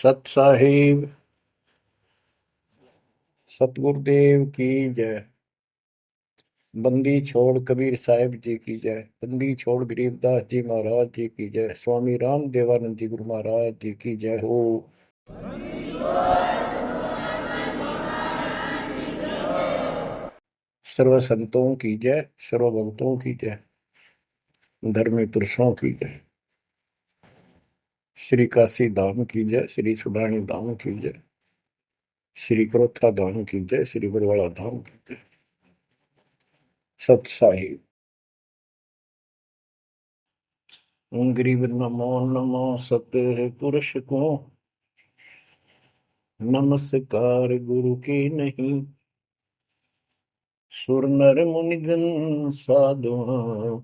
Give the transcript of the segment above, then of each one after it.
सत साहिब सतगुरुदेव की जय। बंदी छोड़ कबीर साहिब जी की जय। बंदी छोड़ गरीबदास जी महाराज जी की जय। स्वामी राम देवानंद जी गुरु महाराज जी की जय हो। सर्व संतों की जय, सर्व भक्तों की जय, धर्मी पुरुषों की जय। श्री काशी धाम की जय, श्री सुडानी धाम की जय, श्री क्रोथा धाम की जय, श्री बरवाड़ा धाम की जय। सत साहिब गरीब नमो नमो सत्य पुरुष को नमस्कार गुरु की नहीं। सुर नर मुनिजन साधुआ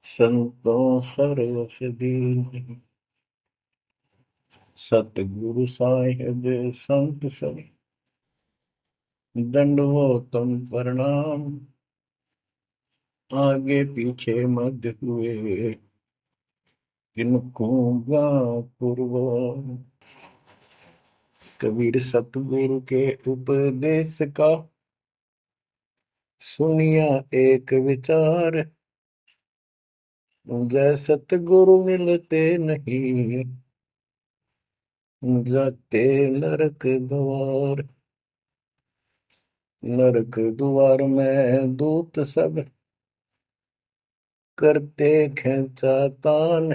संतों सर्वस दीन। सतगुरु साहिब संत सब दंडवतम प्रणाम। आगे पीछे मध्य हुए किनको पूर्व। कबीर सतगुरु के उपदेश का सुनिया एक विचार। जय सतगुरु मिलते नहीं जाते नरक द्वार। नरक द्वार में दूत सब करते खेचा तान।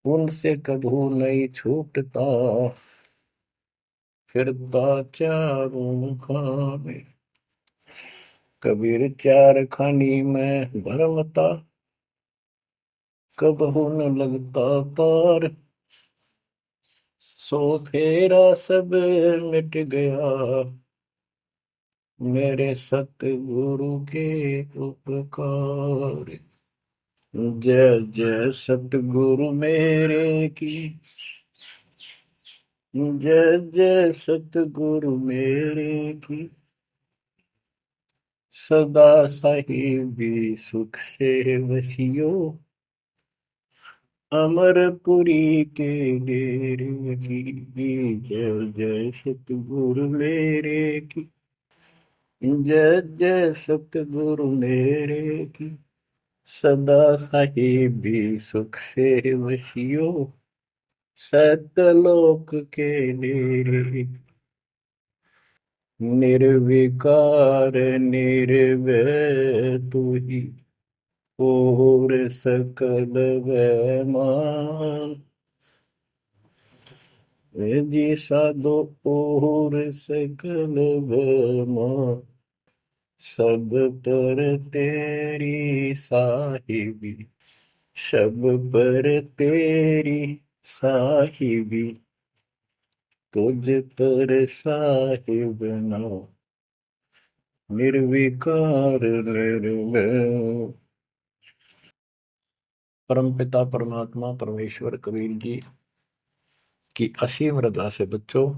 उनसे कभू नहीं छूटता फिरता चारों खाने। कबीर चार खानी में भरमता कबहू न लगता पार। सो फेरा सब मिट गया मेरे सतगुरु के उपकार। जय जय सतगुरु मेरे की जय जय सतगुरु मेरे की। सदा साहिबी सुख से वसियो अमरपुरी के डेरे की। जय जय सतगुरु मेरे की जय जय सतगुरु मेरे की। सदा साहिबी सुख से वसियो सतलोक के डेरे। निर्विकार निर्भय तू ही और सकल वैमान। जी साधो और सकल वैमान। सब पर तेरी साहिबी सब पर तेरी साहिबी। तुझ पर साहिब ना निर्विकार निर्भय। परमपिता परमात्मा परमेश्वर कबीर जी की असीम रजा से बच्चों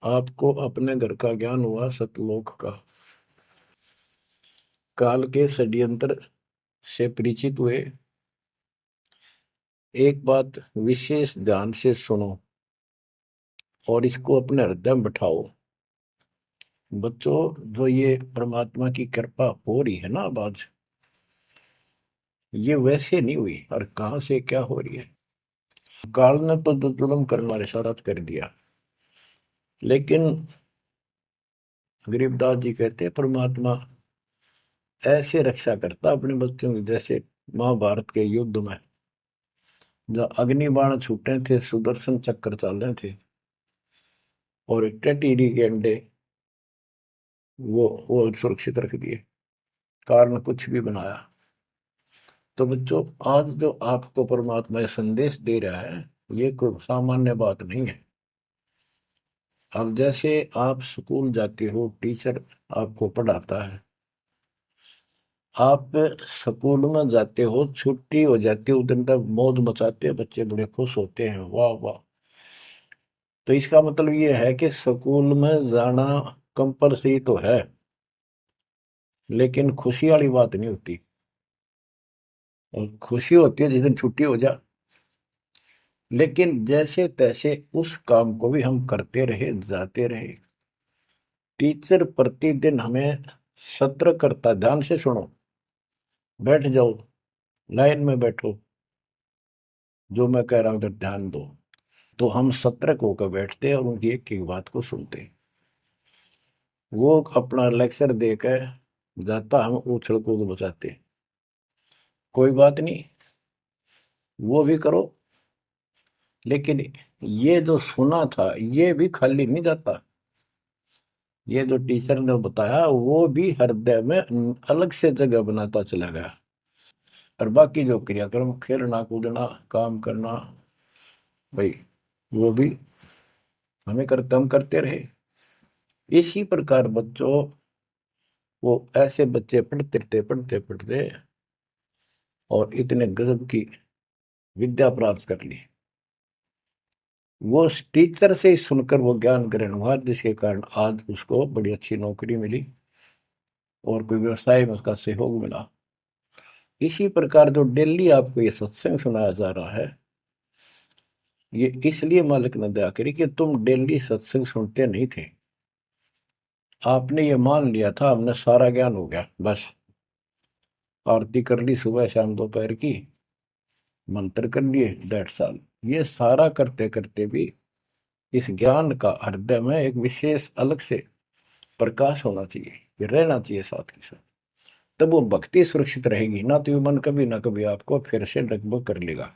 आपको अपने घर का ज्ञान हुआ सतलोक का। काल के षड्यंत्र से परिचित हुए। एक बात विशेष ध्यान से सुनो और इसको अपने हृदय में बैठाओ। बच्चों जो ये परमात्मा की कृपा हो रही है ना अब आज, ये वैसे नहीं हुई और कहां से क्या हो रही है। काल ने तो जुल्म करने वाले सारा कर दिया, लेकिन गरीबदास जी कहते हैं परमात्मा ऐसे रक्षा करता अपने बच्चों की, जैसे महाभारत के युद्ध में जब अग्निबाण छूटे थे, सुदर्शन चक्र चल रहे थे और टिड्डी के अंडे वो सुरक्षित रख दिए, कारण कुछ भी बनाया। तो बच्चों आज जो आपको परमात्मा ये संदेश दे रहा है ये कोई सामान्य बात नहीं है। अब जैसे आप स्कूल जाते हो, टीचर आपको पढ़ाता है, आप स्कूल में जाते हो, छुट्टी हो जाती है, उस दिन तक मौज मचाते हैं बच्चे, बड़े खुश होते हैं, वाह वाह। तो इसका मतलब ये है कि स्कूल में जाना कंपलसरी तो है, लेकिन खुशी वाली बात नहीं होती। और खुशी होती है जिस दिन छुट्टी हो जा। लेकिन जैसे तैसे उस काम को भी हम करते रहे, जाते रहे। टीचर प्रतिदिन हमें सत्र करता, ध्यान से सुनो, बैठ जाओ, लाइन में बैठो, जो मैं कह रहा हूं उधर ध्यान दो। तो हम सतर्क होकर बैठते हैं और उनकी एक एक बात को सुनते हैं। वो अपना लेक्चर देकर जाता, हम उछल कूद बचाते, कोई बात नहीं, वो भी करो। लेकिन ये जो सुना था ये भी खाली नहीं जाता। ये जो टीचर ने बताया वो भी हृदय में अलग से जगह बनाता चला गया। और बाकी जो क्रियाक्रम, खेलना कूदना, काम करना, भाई वो भी हम करते रहे। इसी प्रकार बच्चों, वो ऐसे बच्चे पढ़ते और इतने गजब की विद्या प्राप्त कर ली। वो उस टीचर से ही सुनकर वो ज्ञान ग्रहण हुआ, जिसके कारण आज उसको बड़ी अच्छी नौकरी मिली और कोई व्यवसाय में उसका सहयोग मिला। इसी प्रकार जो डेली आपको ये सत्संग सुनाया जा रहा है, ये इसलिए मालिक ने दया करी कि तुम डेली सत्संग सुनते नहीं थे। आपने ये मान लिया था हमने सारा ज्ञान हो गया, बस आरती कर ली सुबह शाम दोपहर की, मंत्र कर लिए, डेढ़ साल। ये सारा करते करते भी इस ज्ञान का हृदय में एक विशेष अलग से प्रकाश होना चाहिए, ये रहना चाहिए साथ के साथ। तब वो भक्ति सुरक्षित रहेगी, ना तो ये मन कभी ना कभी आपको फिर से डगमग कर लेगा।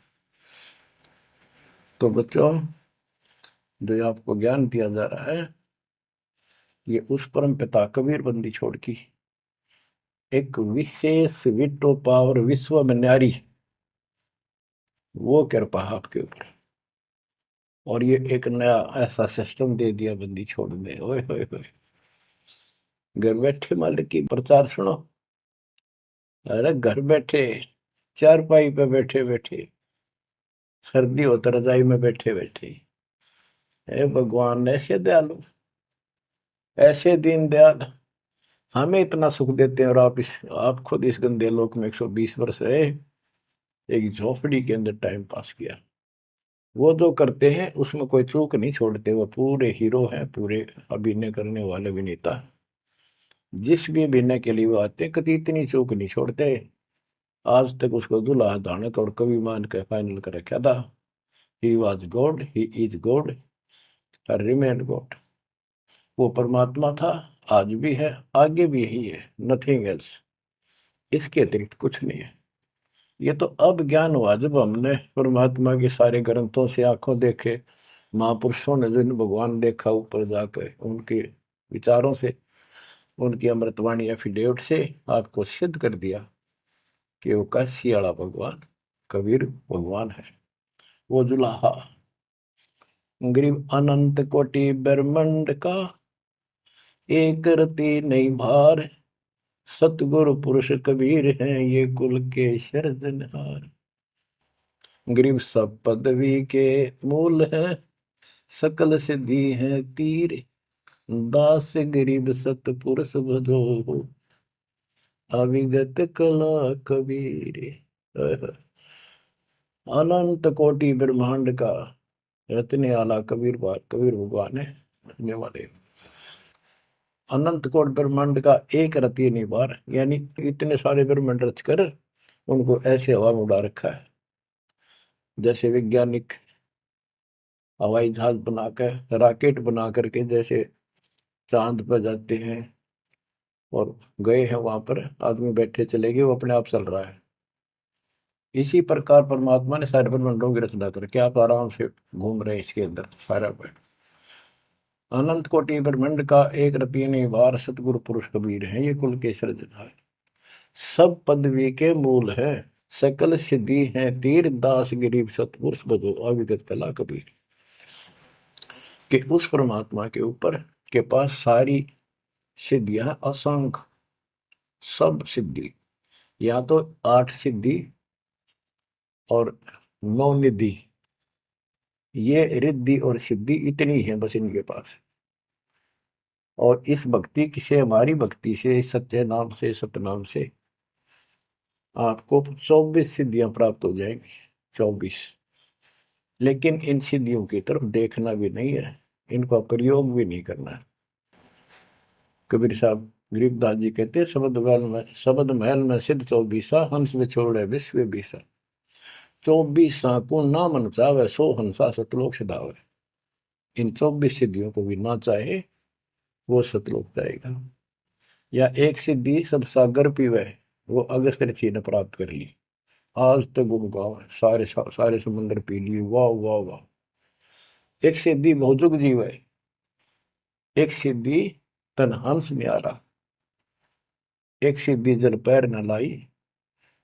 तो बच्चों, जो आपको ज्ञान दिया जा रहा है, ये उस परम पिता कबीर बंदी छोड़ की एक विशेष विटो पावर विश्व में न्यारी, वो कृपा आपके ऊपर। और ये एक नया ऐसा सिस्टम दे दिया बंदी छोड़ने, ओए होए होए। घर बैठे मालिक की प्रचार सुनो। अरे घर बैठे, चारपाई पे बैठे बैठे, सर्दी हो तो रजाई में बैठे बैठे, हे भगवान ऐसे दयालु, ऐसे दीन दयाल, हमें इतना सुख देते हैं। और आप खुद इस गंदे लोक में 120 वर्ष रहे, एक झोपड़ी के अंदर टाइम पास किया। वो जो करते हैं उसमें कोई चूक नहीं छोड़ते, वो पूरे हीरो हैं, पूरे अभिनय करने वाले अभिनेता। जिस भी अभिनय के लिए वो आते कभी इतनी चूक नहीं छोड़ते। आज तक उसको दुल्हा दानक और कवि मान के फाइनल कर रखा था। He was God, he is God, remain God. वो परमात्मा था, आज भी है, आगे भी यही है, नथिंग एल्स। इसके अतिरिक्त कुछ नहीं है। ये तो अब ज्ञान हुआ जब हमने परमात्मा के सारे ग्रंथों से आंखों देखे, महापुरुषों ने जिन भगवान देखा ऊपर जाकर, उनके विचारों से, उनकी अमृतवाणी एफिडेविट से आपको सिद्ध कर दिया कि वो काशी वाला भगवान कबीर भगवान है। वो जुलाहा गरीब अनंत कोटि ब्रह्मंड का, एक रति नहीं भार, सतगुरु पुरुष कबीर हैं ये कुल के सिरजनहार। गरीब सब पदवी के मूल है, सकल सिद्धि है तीर, दास गरीब सतपुरुष भजो, अविगत कला कबीर। अनंत कोटि ब्रह्मांड का रत्ने आला कबीर भगवान है, रखने वाले। अनंत कोट ब्रह्मांड का एक रति निवार, यानी इतने सारे ब्रह्मांड रच कर उनको ऐसे हवा में उड़ा रखा है। जैसे वैज्ञानिक हवाई जहाज बनाकर, रॉकेट बना करके जैसे चांद पर जाते हैं और गए हैं, वहां पर आदमी बैठे चले गए, वो अपने आप चल रहा है। इसी प्रकार परमात्मा ने सारे ब्रह्मांडों की रचना करके आप आराम से घूम रहे हैं इसके अंदर सारा पे। अनंत कोटि ब्रह्मांड का एक रति निवार, सतगुरु पुरुष कबीर है ये कुल के सिरजनहार। सब पदवी के मूल है, सकल सिद्धि है तीर, दास गरीब सतपुरुष भजो, अविगत कला कबीर। कि उस परमात्मा के ऊपर के पास सारी सिद्धियां, असंख्य सब सिद्धि, या तो 8 सिद्धि और 9 निधि, ये रिद्धि और सिद्धि इतनी है बस इनके पास। और इस भक्ति से, हमारी भक्ति से, सत्य नाम से, सतनाम से आपको 24 सिद्धियां प्राप्त हो जाएंगी। 24 लेकिन इन सिद्धियों की तरफ देखना भी नहीं है, इनका प्रयोग भी नहीं करना है। कबीर साहब गरीबदास जी कहते हैं, शब्द महल में सिद्ध चौबीसा, हंस बिछोड़े विश्व बीसा। चौबीसा को ना मन चावे, सो हंसा सतलोक सिधावे। इन 24 सिद्धियों को भी ना चाहे वो सतलोक जाएगा। या एक सिद्धि सब सागर पीवे, वो अगस्त ऋषि ने प्राप्त कर ली। आज तक गुण गाओ, सारे समुद्र पी लिए, वाह वाह वाह। एक सिद्धि भौजुग जीव है, एक सिद्धि तन हंस न्यारा, एक सिद्धि जल पैर न लाई,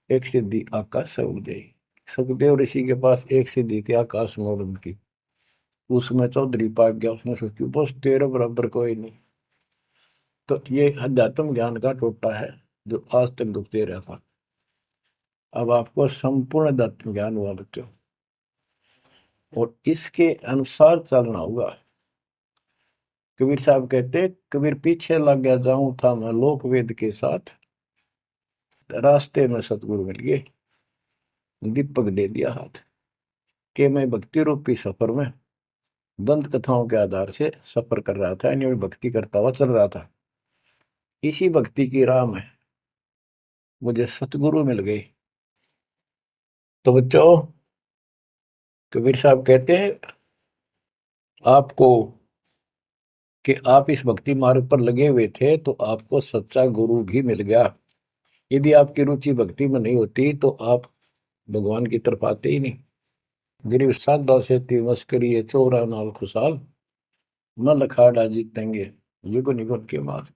एक सिद्धि आकाश से उड़ गई। सुखदेव ऋषि के पास एक सिद्धि थी आकाश में उड़न की, उसमें चौधरी पाक गया, उसने सोची बस तेरे बराबर कोई नहीं। तो ये अध्यात्म ज्ञान का टोटा है जो आज तक दुखते रहा था। अब आपको संपूर्ण अध्यात्म ज्ञान हुआ बच्चों, और इसके अनुसार चलना होगा। कबीर साहब कहते, कबीर पीछे लग गया जाऊं था मैं लोक वेद के साथ, रास्ते में सतगुरु मिल गए, दीपक दे दिया हाथ, के मैं भक्ति रूपी सफर में दंत कथाओं के आधार से सफर कर रहा था, यानी भक्ति करता हुआ चल रहा था। इसी भक्ति की राह में मुझे सतगुरु मिल गए। तो बच्चों, कबीर साहब कहते हैं आपको कि आप इस भक्ति मार्ग पर लगे हुए थे तो आपको सच्चा गुरु भी मिल गया। यदि आपकी रुचि भक्ति में नहीं होती तो आप भगवान की तरफ आते ही नहीं। गरीब साधा से ती मस्करी है, चोरा नाल खुशाल, न लखाड़ा जीतेंगे युग निगुण के माल।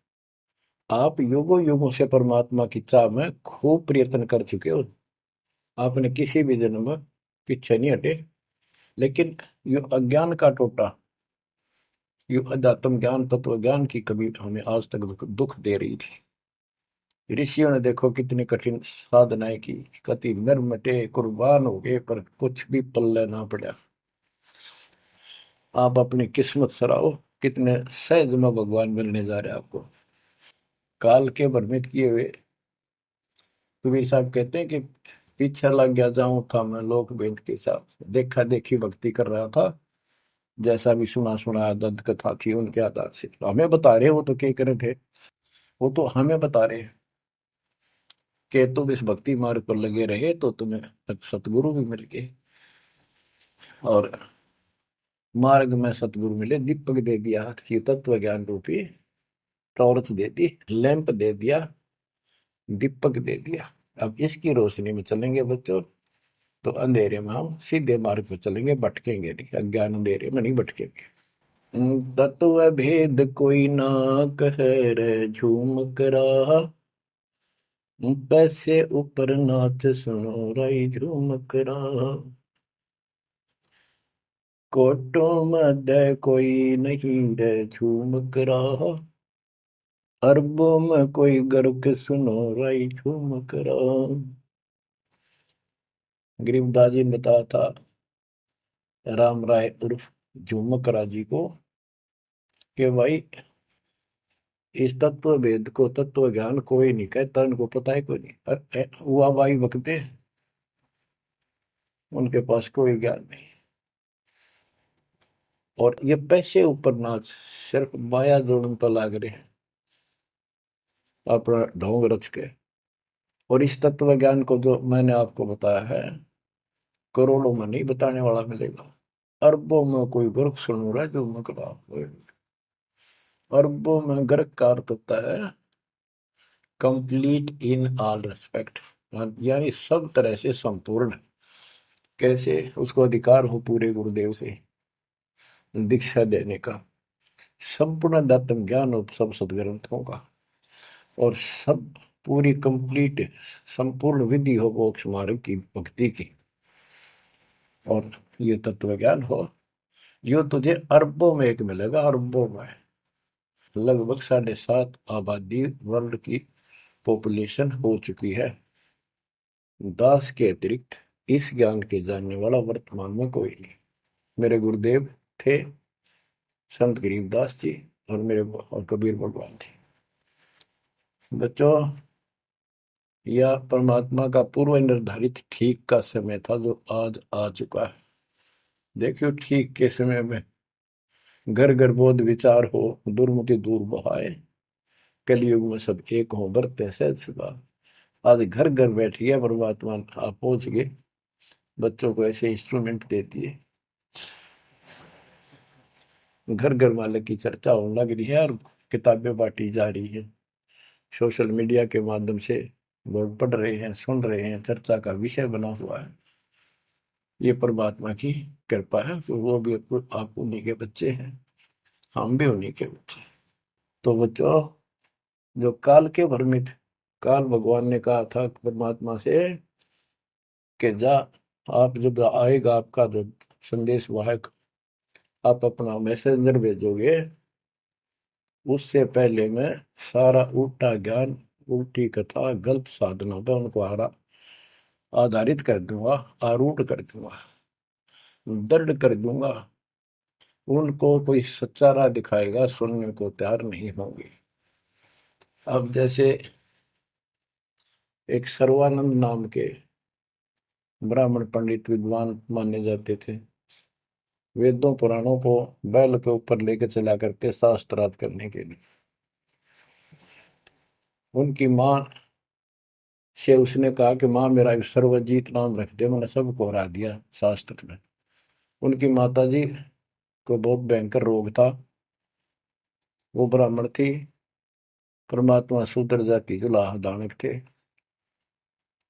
आप युगों युगों से परमात्मा की चाह में खूब प्रयत्न कर चुके हो, आपने किसी भी जन्म में पीछे नहीं हटे। लेकिन यो अज्ञान का टोटा, यो अध्यात्म ज्ञान तत्व ज्ञान की कभी हमें आज तक दुख दे रही थी। ऋषियों ने देखो कितनी कठिन साधनाएं की, कति नर मटे कुर्बान हो गए, पर कुछ भी पल्ले ना पड़ा। आप अपनी किस्मत सराहो, कितने सहज में भगवान मिलने जा रहे हैं आपको, काल के भ्रमित किए हुए। कबीर साहब कहते हैं कि पीछे लग गया जाऊं था मैं लोक वेद के साथ, देखा देखी भक्ति कर रहा था, जैसा भी सुना सुना दंत कथा थी उनके आधार से। तो हमें बता रहे, वो तो क्या करे थे, वो तो हमें बता रहे कि तुम इस भक्ति मार्ग पर लगे रहे तो तुम्हें सतगुरु भी मिल गए। और मार्ग में सतगुरु मिले, दीपक दे दिया, ये तत्व ज्ञान रूपी टॉर्च दे दी, लैंप दे दिया, दीपक दे दिया। अब इसकी रोशनी में चलेंगे बच्चों तो अंधेरे में हम सीधे मार्ग पर चलेंगे, भटकेंगे नहीं, अज्ञान अंधेरे में नहीं भटकेंगे। तत्व भेद कोई ना कह रे झूम करा, पैसे ऊपर नाच सुनो राई झूम करा। कोटों मध्य कोई नहीं रे झूम करा, अरबों में कोई गर्क सुनो राई झूम करा। गरीबदास जी ने बताया था राम राय उर्फ झूमकरा जी को कि भाई इस तत्व भेद को तत्व ज्ञान कोई नहीं कहता, उनको पता है कोई नहीं, हुआ भाई बकते उनके पास कोई ज्ञान नहीं। और ये पैसे ऊपर नाच, सिर्फ माया जोड़न पर लाग रहे हैं अपना ढोंग रच के। और इस तत्व ज्ञान को जो मैंने आपको बताया है, करोड़ों में नहीं बताने वाला मिलेगा, अरबों में कोई गर्क सुन रहा है जो मकरा। अरबों में गर्क का अर्थ होता है कंप्लीट इन ऑल रेस्पेक्ट, यानी सब तरह से संपूर्ण। कैसे उसको अधिकार हो पूरे गुरुदेव से दीक्षा देने का, संपूर्ण दातम ज्ञान हो सब सदग्रंथों का, और सब पूरी कंप्लीट संपूर्ण विधि हो मोक्ष मार्ग की भक्ति की, और ये तत्व ज्ञान हो, यो तुझे अरबों में एक मिलेगा, अरबों में। लगभग 7.5 आबादी वर्ल्ड की पॉपुलेशन हो चुकी है। दास के अतिरिक्त इस ज्ञान के जानने वाला वर्तमान में कोई नहीं। मेरे गुरुदेव थे संत गरीबदास जी, और मेरे और कबीर भगवान जी। बच्चों, यह परमात्मा का पूर्व निर्धारित ठीक का समय था जो आज आ चुका है। देखियो ठीक के समय में घर घर बोध विचार हो, दुर्मति दूर बहाए, कलयुग में सब एक हो, बरते सहज सुखा। आज घर घर बैठी है परमात्मा, आप पहुंच गए, बच्चों को ऐसे इंस्ट्रूमेंट दे दिए, घर घर मालिक की चर्चा होने लग रही है और किताबें बांटी जा रही है। सोशल मीडिया के माध्यम से लोग पढ़ रहे हैं, सुन रहे हैं, चर्चा का विषय बना हुआ है। ये परमात्मा की कृपा है कि वो भी आप उन्हीं के बच्चे हैं, हम भी उन्हीं के बच्चे। तो बच्चों, जो काल के भ्रमित, काल भगवान ने कहा था परमात्मा से कि जा, आप जब आएगा आपका जो संदेश वाहक, आप अपना मैसेंजर भेजोगे, उससे पहले मैं सारा उल्टा ज्ञान, उल्टी कथा, गलत साधना पे उनको आधारित कर दूंगा, आरूढ़ कर दूंगा, दृढ़ कर दूंगा। उनको कोई सच्चा राह दिखाएगा, सुनने को तैयार नहीं होंगे। अब जैसे एक सर्वानंद नाम के ब्राह्मण पंडित विद्वान माने जाते थे, वेदों पुराणों को बैल के ऊपर लेकर चला करते शास्त्रार्थ करने के लिए। उनकी माँ से उसने कहा कि माँ मेरा सर्वजीत नाम रख दे, मैंने सबको हरा दिया शास्त्र में। उनकी माता जी को बहुत भयंकर रोग था, वो ब्राह्मण थी, परमात्मा शूद्र जाति जुलाह दानक थे।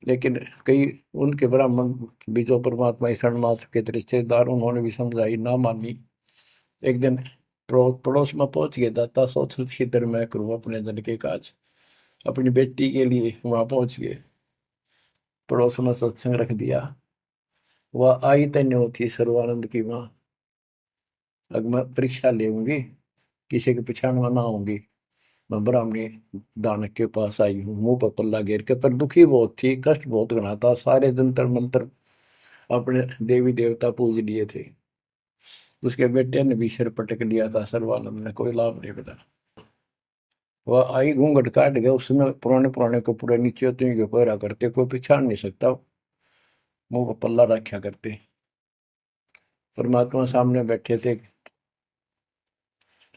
लेकिन कई उनके ब्राह्मण भी जो परमात्मा शरणमास के रिश्तेदार, उन्होंने भी समझाई, ना मानी। एक दिन पड़ोस में पहुंच गए, दाता सोच किधर मैं करूँ अपने धन के काज, अपनी बेटी के लिए वहां पहुंच गए, पड़ोस में सत्संग रख दिया। वह आई तन्य होती सर्वानंद की माँ, अब मैं परीक्षा लेंगी, किसी के पिछाड़ में ना आऊंगी। मैं ब्राह्मणी दानक के पास आई हूँ, मुंह पर पल्ला घेर के, पर दुखी बहुत थी, कष्ट बहुत घना था, सारे जंतर मंत्र अपने देवी देवता पूज लिए थे। उसके बेटे ने भी सिर पटक लिया था, सर्वानंद ने कोई लाभ नहीं मिला। वह आई, घूंघट काट गया, उसमें पुराने पुराने कपड़े नीचे तो पहरा करते, कोई पिछाड़ नहीं सकता, मुंह पर पल्ला रखा करते। परमात्मा सामने बैठे थे,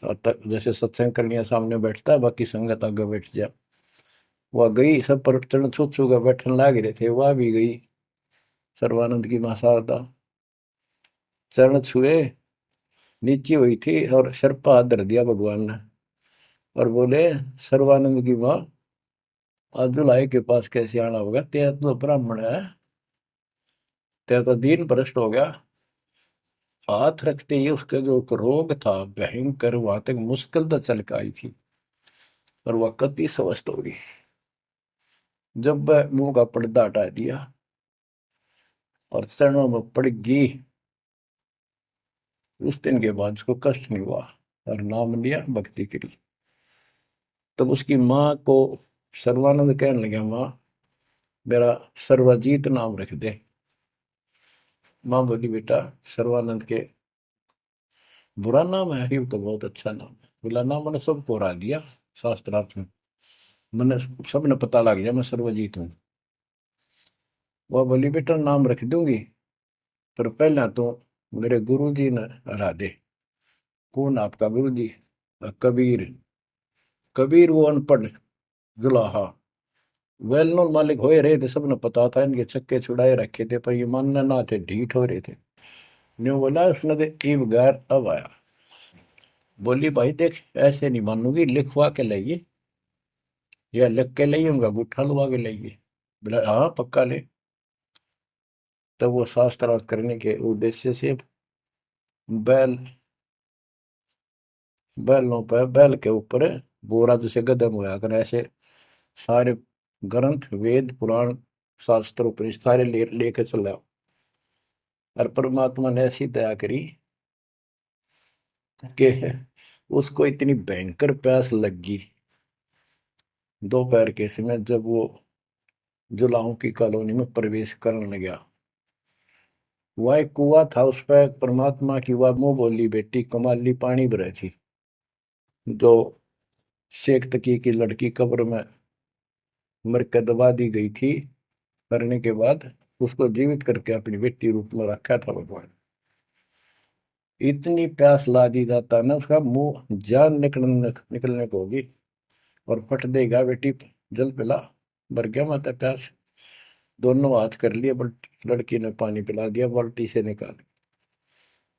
और जैसे सत्संग करने सामने बैठता है, बाकी संगत आगे बैठ जा। वह गई, सब पर चरण छू छू कर बैठने लाग रहे थे, वह भी गई, सर्वानंद की मां शारदा, चरण छुए, नीचे हुई थी और सर पर हाथ धर दिया भगवान ने, और बोले, सर्वानंद की मां, आज दुल्हाई के पास कैसे आना होगा, तेरा तो ब्राह्मण है, तेरा तो दीन भ्रष्ट हो गया। हाथ रखते ही उसका जो रोग था भयंकर, वहां तक मुश्किल तो चल के आई थी, और वह कति स्वस्थ हो गई। जब वह मुंह का पर्दा हटा दिया और चरणों में पड़ गई, उस दिन के बाद उसको कष्ट नहीं हुआ, और नाम लिया, भक्ति करी। तब उसकी माँ को सर्वानंद कहने लगा, माँ मेरा सर्वजीत नाम रख दे। माँ बोली, बेटा सर्वानंद के बुरा नाम है, ये तो बहुत अच्छा नाम है। बोला, नाम मैंने सबको हरा दिया शास्त्रार्थ में, मैंने सबने पता लग गया मैं सर्वजीत हूँ। वह बोली, बेटा नाम रख दूंगी, पर पहला तो मेरे गुरु जी ने हरा दे। कौन आपका गुरु जी? कबीर। कबीर वो अनपढ़ जुलाहा, वेल नोन मालिक हो रहे थे, सबने पता था, इनके चक्के छुड़ाए रखे थे, पर ये मानने ना थे, ढीठ हो रहे थे। न्यू बोला उसने, तो ईब गैर अब आया। बोली, भाई देख, ऐसे नहीं मानूंगी, लिखवा के लाइए, या लिख के लाइए, उनका गुट्ठा लुआ के लाइए। बोला, हाँ पक्का ले। तब वो शास्त्रार्थ करने के उद्देश्य से बैल, बैलों पर, बैल के ऊपर बोरा जैसे गदम होया कर, ऐसे सारे ग्रंथ, वेद, पुराण, शास्त्र, उपनिषद सारे लेके चला। और परमात्मा ने ऐसी दया करी कि उसको इतनी भयंकर प्यास लगी दोपहर के समय, जब वो जुलाहों की कॉलोनी में प्रवेश करने लगा। वह एक कुआ था, उस पर परमात्मा की वह मुंह बोली बेटी कमाली पानी भरे थी, जो शेख तकी की लड़की कब्र में मर के दबा दी गई थी, करने के बाद उसको जीवित करके अपनी बेटी रूप में रखा था भगवान। इतनी प्यास ला दी जाता ना, उसका मुंह जान निकलने को होगी और फट देगा, बेटी जल पिला। भर गया माता प्यास। दोनों हाथ कर लिए, बट लड़की ने पानी पिला दिया बाल्टी से निकाल।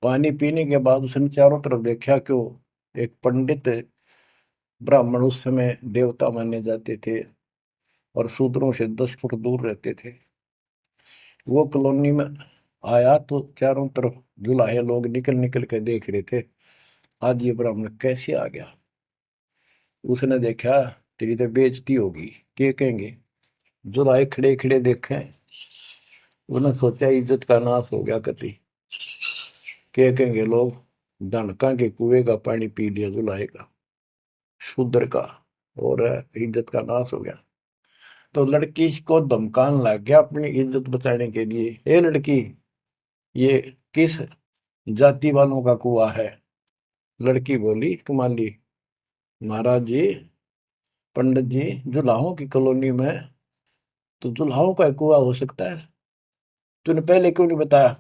पानी पीने के बाद उसने चारों तरफ देखा, क्यों एक पंडित ब्राह्मण उस समय देवता माने जाते थे और शूद्रों से 10 फुट दूर रहते थे, वो कॉलोनी में आया तो चारों तरफ जुलाहे लोग निकल निकल के देख रहे थे, आज ये ब्राह्मण कैसे आ गया। उसने देखा, तेरी तो बेइज्जती होगी, क्या कहेंगे। जुलाहे खड़े खड़े देखे, उन्होंने सोचा इज्जत का नाश हो गया कति, क्या कहेंगे लोग, डनका के कुएं का पानी पी लिया जुलाहे का, शूद्र का, और इज्जत का नाश हो गया। तो लड़की को धमकाने लग गया अपनी इज्जत बचाने के लिए, ए लड़की, ये किस जाति वालों का कुआं है। लड़की बोली, कमाली, महाराज जी, पंडित जी, जुलाहों की कॉलोनी में तो जुलाहों का कुआं हो सकता है, तूने पहले क्यों नहीं बताया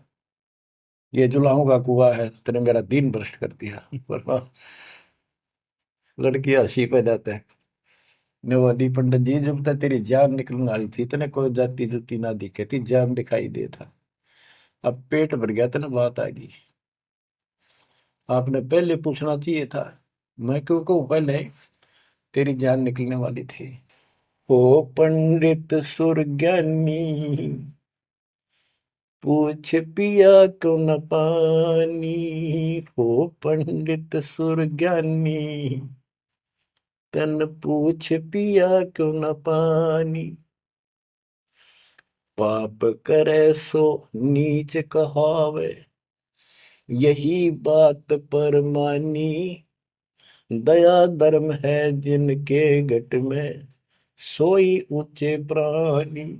ये जुलाहों का कुआं है, तेने मेरा दिन भ्रष्ट कर दिया। पर लड़की हंसी पे जाता है, ने बोली, पंडित जी, जब तक तेरी जान निकलने वाली थी तने कोई जाति जुती ना दिखे थी, जान दिखाई दे था, अब पेट भर गया तना बात आ गई। आपने पहले पूछना चाहिए था, मैं क्यों कहूँ पहले तेरी जान निकलने वाली थी। ओ पंडित सुरज्ञानी, पूछ पिया क्यों न पानी, हो पंडित सुरज्ञानी, तन पूछ पिया क्यों न पानी। पाप करे सो नीच कहावे, यही बात पर मानी, दया धर्म है जिनके घट में, सोई ऊंचे प्राणी।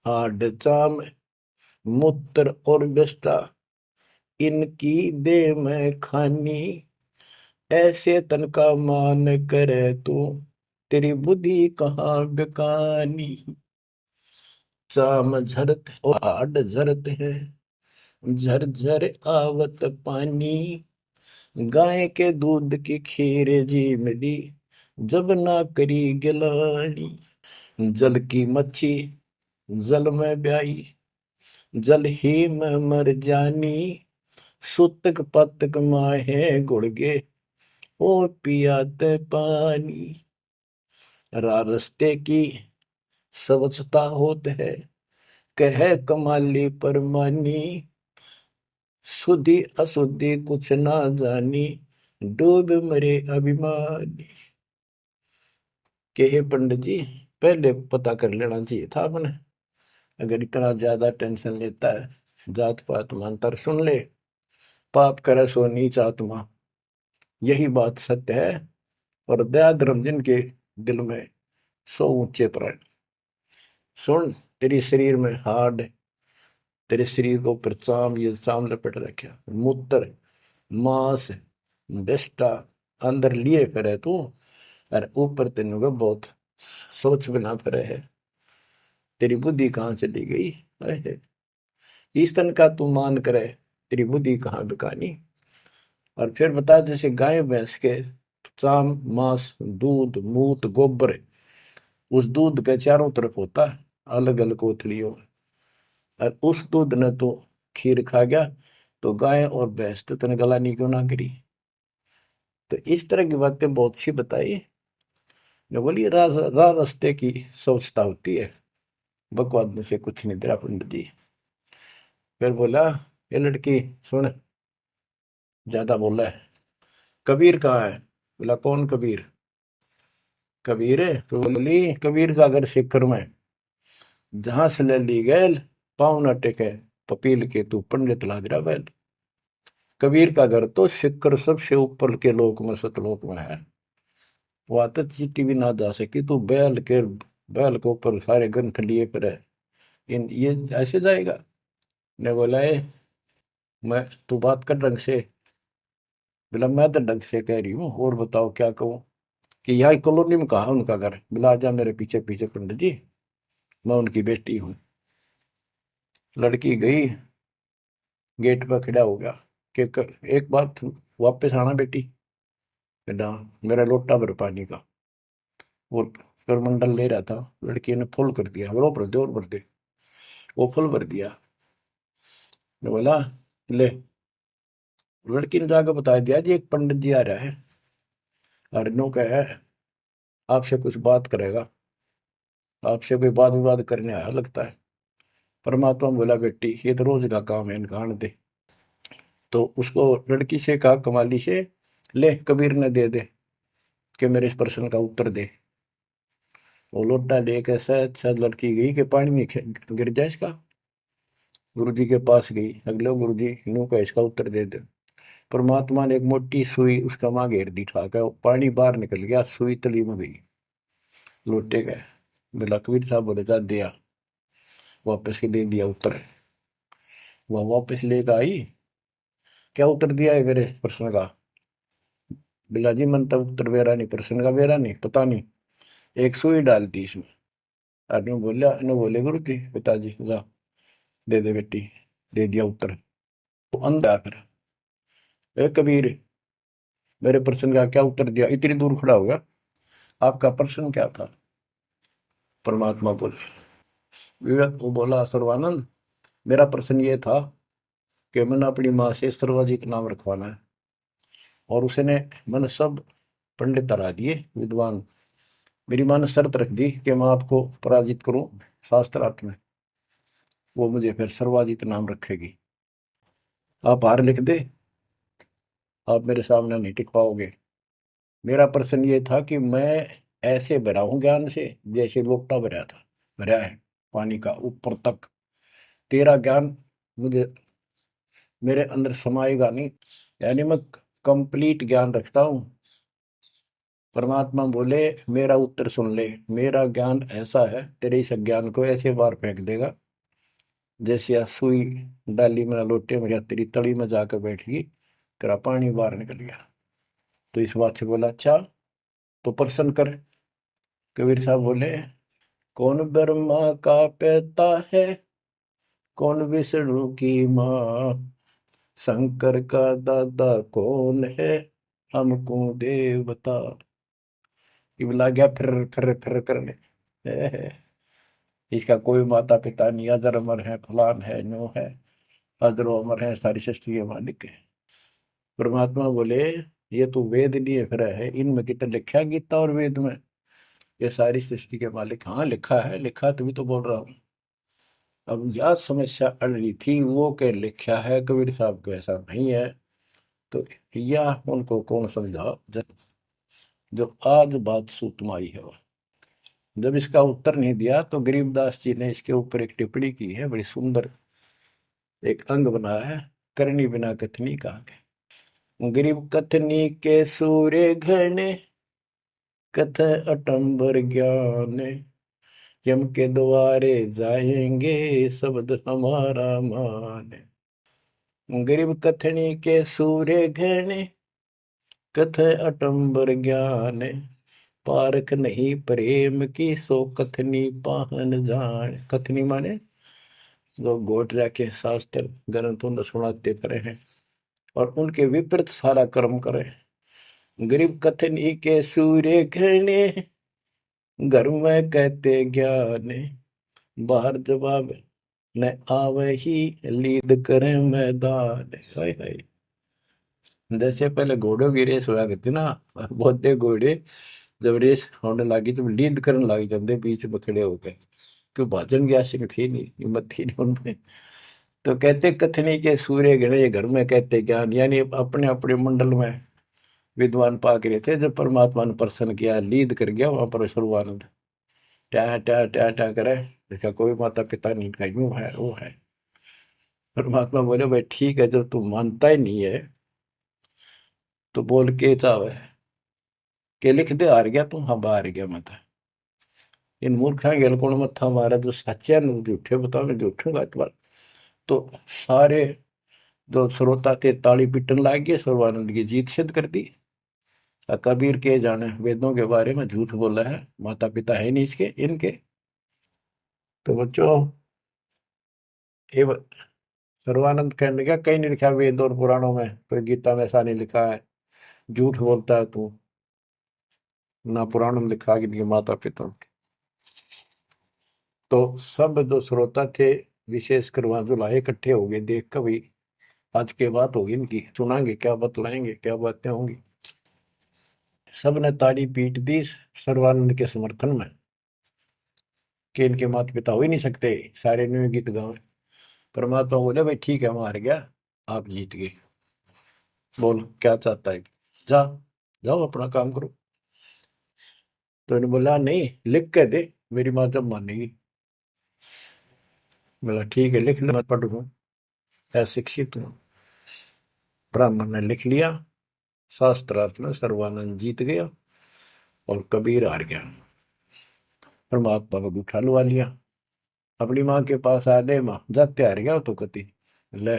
हाड चाम मूत्र और विष्ठा, इनकी दे में खानी, ऐसे तन का मान करे तू, तेरी बुद्धि कहाँ बेकानी। चाम झरत और हाड झरत है, झरझर आवत पानी, गाय के दूध की खीर जी मिली, जब ना करी गिलानी। जल की मच्छी जल में ब्याई, जल ही में मर जानी, सुतक पतक माहे गुड़गे, ओ पियाते पानी। रास्ते की स्वच्छता होत है, कह कमाली परमानी, शुद्धि अशुद्धि कुछ ना जानी, डूब मरे अभिमानी। के हे पंडित जी, पहले पता कर लेना चाहिए था अपने, अगर इतना ज्यादा टेंशन लेता है, जात पात मानतर सुन ले, पाप करे सो नीच आत्मा, यही बात सत्य है। और दया धर्म जिनके दिल में, सो ऊंचे प्राण। सुन, तेरे शरीर में हाड, तेरे शरीर को ऊपर चाम, ये चाम लपेट रखा, मूत्र मांस विष्ठा अंदर लिए फिरे तू, और ऊपर तेन को बहुत सोच बना फिरे है, तेरी बुद्धि कहाँ चली गई है। इस तन का तू मान करे, तेरी बुद्धि कहाँ बिकानी। और फिर बता, जैसे गाय भैंस के चाम मांस दूध मूत गोबर, उस दूध के चारों तरफ होता है अलग अलग कोथलियों में, और उस दूध ने तो खीर खा गया, तो गाय और भैंस तो तेने गलानी क्यों ना करी। तो इस तरह की बातें बहुत सी बताई ने। बोली, रास्ते की सोचता होती है, बकवाद में से कुछ नहीं तेरा पंडित जी। फिर बोला, ये लड़की सुन, ज्यादा बोला है, कबीर कहाँ है। बोला, कौन कबीर। कबीर है तो बोली, कबीर का घर सिखर में, जहां से ले ली गैल, पाँव न टेके पपील के, तू पंडित लाग रहा बैल। कबीर का घर तो सिखर सबसे ऊपर के लोक में, सतलोक में है, वहां तक चीटी भी ना जा सकी, तू बैल के ऊपर सारे ग्रंथ लिए फिर है, इन ये ऐसे जाएगा। ने बोला, मैं, तू बात कर ढंग से। बोला, मैं तो ढंग से कह रही हूँ, और बताओ क्या कहूँ। कि यहाँ कॉलोनी में कहा उनका घर। बोला, जा मेरे पीछे पीछे पंडित जी, मैं उनकी बेटी हूँ। लड़की गई, गेट पर खड़ा हो गया, कि एक बात वापस आना बेटी, बेटा मेरा लोटा भर पानी का। वो करमंडल ले रहा था, लड़की ने फुल कर दिया, और भर दे और भर दे। वो फुल भर दिया। मैं बोला ले। लड़की ने जाकर बता दिया जी एक पंडित जी आ रहा है, अर्नो का है, आपसे कुछ बात करेगा, आपसे कोई बात विवाद करने आया लगता है। परमात्मा बोला बेटी ये तो रोज का काम है, इनका आने दे। तो उसको लड़की से कहा, कमाली से, ले कबीर ने दे दे कि मेरे इस प्रश्न का उत्तर दे। वो लोटा लेकर शायद शायद लड़की गई कि पानी में गिर जाए इसका। गुरु जी के पास गई, अगले गुरु जी नू का इसका उत्तर दे दे। परमात्मा ने एक मोटी सुई उसका माँ घेर दी, ठाकर पानी बाहर निकल गया, सुई तली में गई, लोटे गए। बोला कबीर साहब बोले जा दिया, वापस के दे दिया उत्तर। वह वापस लेकर आई, क्या उत्तर दिया है मेरे प्रश्न का? बिला जी मन तब उत्तर बेरा नहीं, प्रश्न का बेरा नहीं, पता नहीं, एक सुई डाल दी इसमें। आदमी बोला न बोले गुरु जी पिताजी ला दे दे बेटी, दे दिया उत्तर। तो अंधा फिर, ए कबीर मेरे प्रश्न का क्या उत्तर दिया, इतनी दूर खड़ा हो गया, आपका प्रश्न क्या था? परमात्मा बोले, विवेक वो बोला सर्वानंद मेरा प्रश्न ये था कि मैंने अपनी माँ से सर्वाजीत नाम रखवाना है, और उसने मैंने सब पंडित तरा दिए विद्वान, मेरी माँ ने शर्त रख दी कि मैं आपको पराजित करूं शास्त्रार्थ में, वो मुझे फिर सर्वाजीत नाम रखेगी। आप हार लिख दे, आप मेरे सामने नहीं टिक पाओगे। मेरा प्रश्न ये था कि मैं ऐसे भरा हूं ज्ञान से जैसे लोटा भरा था, भरा है पानी का ऊपर तक। तेरा ज्ञान मुझे मेरे अंदर समाएगा नहीं, यानी मैं कंप्लीट ज्ञान रखता हूँ। परमात्मा बोले मेरा उत्तर सुन ले, मेरा ज्ञान ऐसा है तेरे इस ज्ञान को ऐसे बार फेंक देगा जैसे या सुई डाली में लोटे में या तेरी तली में जाकर बैठ गई, तेरा पानी बाहर निकल गया। तो इस बात से बोला अच्छा तो प्रश्न कर। कबीर साहब बोले कौन ब्रह्मा का पिता है, कौन विष्णु की माँ, शंकर का दादा कौन है, हमको देव बता। ये बोला गया फिर करने, इसका कोई माता पिता नहीं, अजर अमर है, फलान है, नो है, अजरो अमर है, सारी सृष्टि के मालिक है। परमात्मा बोले ये तो वेद लिए फिर है, इनमें कितना लिखा है गीता और वेद में ये सारी सृष्टि के मालिक? हाँ लिखा है, लिखा तभी तो बोल रहा हूँ। अब यह समस्या अड़ रही थी, वो के लिखा है कबीर साहब को ऐसा नहीं है, तो यह उनको कौन समझा जो आज बात सूतम आई है। जब इसका उत्तर नहीं दिया तो गरीबदास जी ने इसके ऊपर एक टिप्पणी की है, बड़ी सुंदर एक अंग बनाया है, करनी बिना कथनी कहा गया। गरीब कथनी के सूर्य घने, कथ अटंबर ज्ञान, यम के द्वारे जाएंगे शब्द हमारा मान। गरीब कथनी के सूर्य घने, कथ अटंबर ज्ञान, पारख नहीं प्रेम की सो कथनी पाहन जान। कथनी माने जो गोट के शास्त्र ग्रंथों ने सुनाते फिरे हैं और उनके विपरीत सारा कर्म करे। गरीब कथनी के सूर्य घने, घर में कहते ज्ञान, बाहर जवाब न आवे ही लीद करे मैदान। हाय हाय, जैसे पहले घोड़ों की रेस हुआ करती ना, बहुत घोड़े जब रेस होने लगी तो लीद करने लग जाते बीच में खड़े होकर, क्यों भाजन की आशिक थी नहीं, हिम्मत थी नहीं उनमें। तो कहते कथनी के सूर्य गणे घर में कहते ज्ञान, यानी अपने अपने मंडल में विद्वान पाक रहे थे। जब परमात्मा ने प्रसन्न किया, लीद कर गया वहां पर सर्वानंद, ट्या ट्या ट्या ट्या करे, देखा कोई माता पिता नहीं, का यूं है वो है। परमात्मा बोले भाई ठीक है, जब तू मानता ही नहीं है तो बोल के चाहे के लिख दे, हार गया तू, हाँ हार गया मैं तो। इन मूर्खा गल कौन मत्था मारा, जो सच्चे न झूठे बताओ, मैं झूठूंगा इस बार। तो सारे जो श्रोता थे ताली पीटन लाग गए, सर्वानंद की जीत सिद्ध कर दी। कबीर के जाने वेदों के बारे में झूठ बोला है, माता पिता है नहीं इसके इनके। तो बच्चों ये सर्वानंद कहने लगा कहीं नहीं लिखा वेद और पुराणों में, कोई गीता में ऐसा नहीं लिखा है, झूठ बोलता है तू, ना पुराण में लिखा कि इनके माता पिता। तो सब जो श्रोता थे, विशेषकर वहां जो लाए इकट्ठे हो गए, देख कर भाई आज के बात होगी इनकी, सुनाएंगे क्या बतलाएंगे, क्या बातें होंगी। सब ने ताड़ी पीट दी सर्वानंद के समर्थन में कि इनके माता पिता हो ही नहीं सकते, सारे ने गीत गाओ। परमात्मा बोले भाई ठीक है, मैं हार गया, आप जीत गए, बोल क्या चाहता है, जा, जाओ अपना काम करो। तो इन्होंने बोला नहीं, लिख के दे, मेरी माँ जब मानेगी। बोला ठीक है लिख ले, मैं पढ़ लूँ, अशिक्षित हूँ। ब्राह्मण ने लिख लिया, शास्त्रार्थ में सर्वानंद जीत गया और कबीर हार गया। परमात्मा को उठा लुआ लिया, अपनी माँ के पास आ दे, माँ जाते हार गया तो कति ले,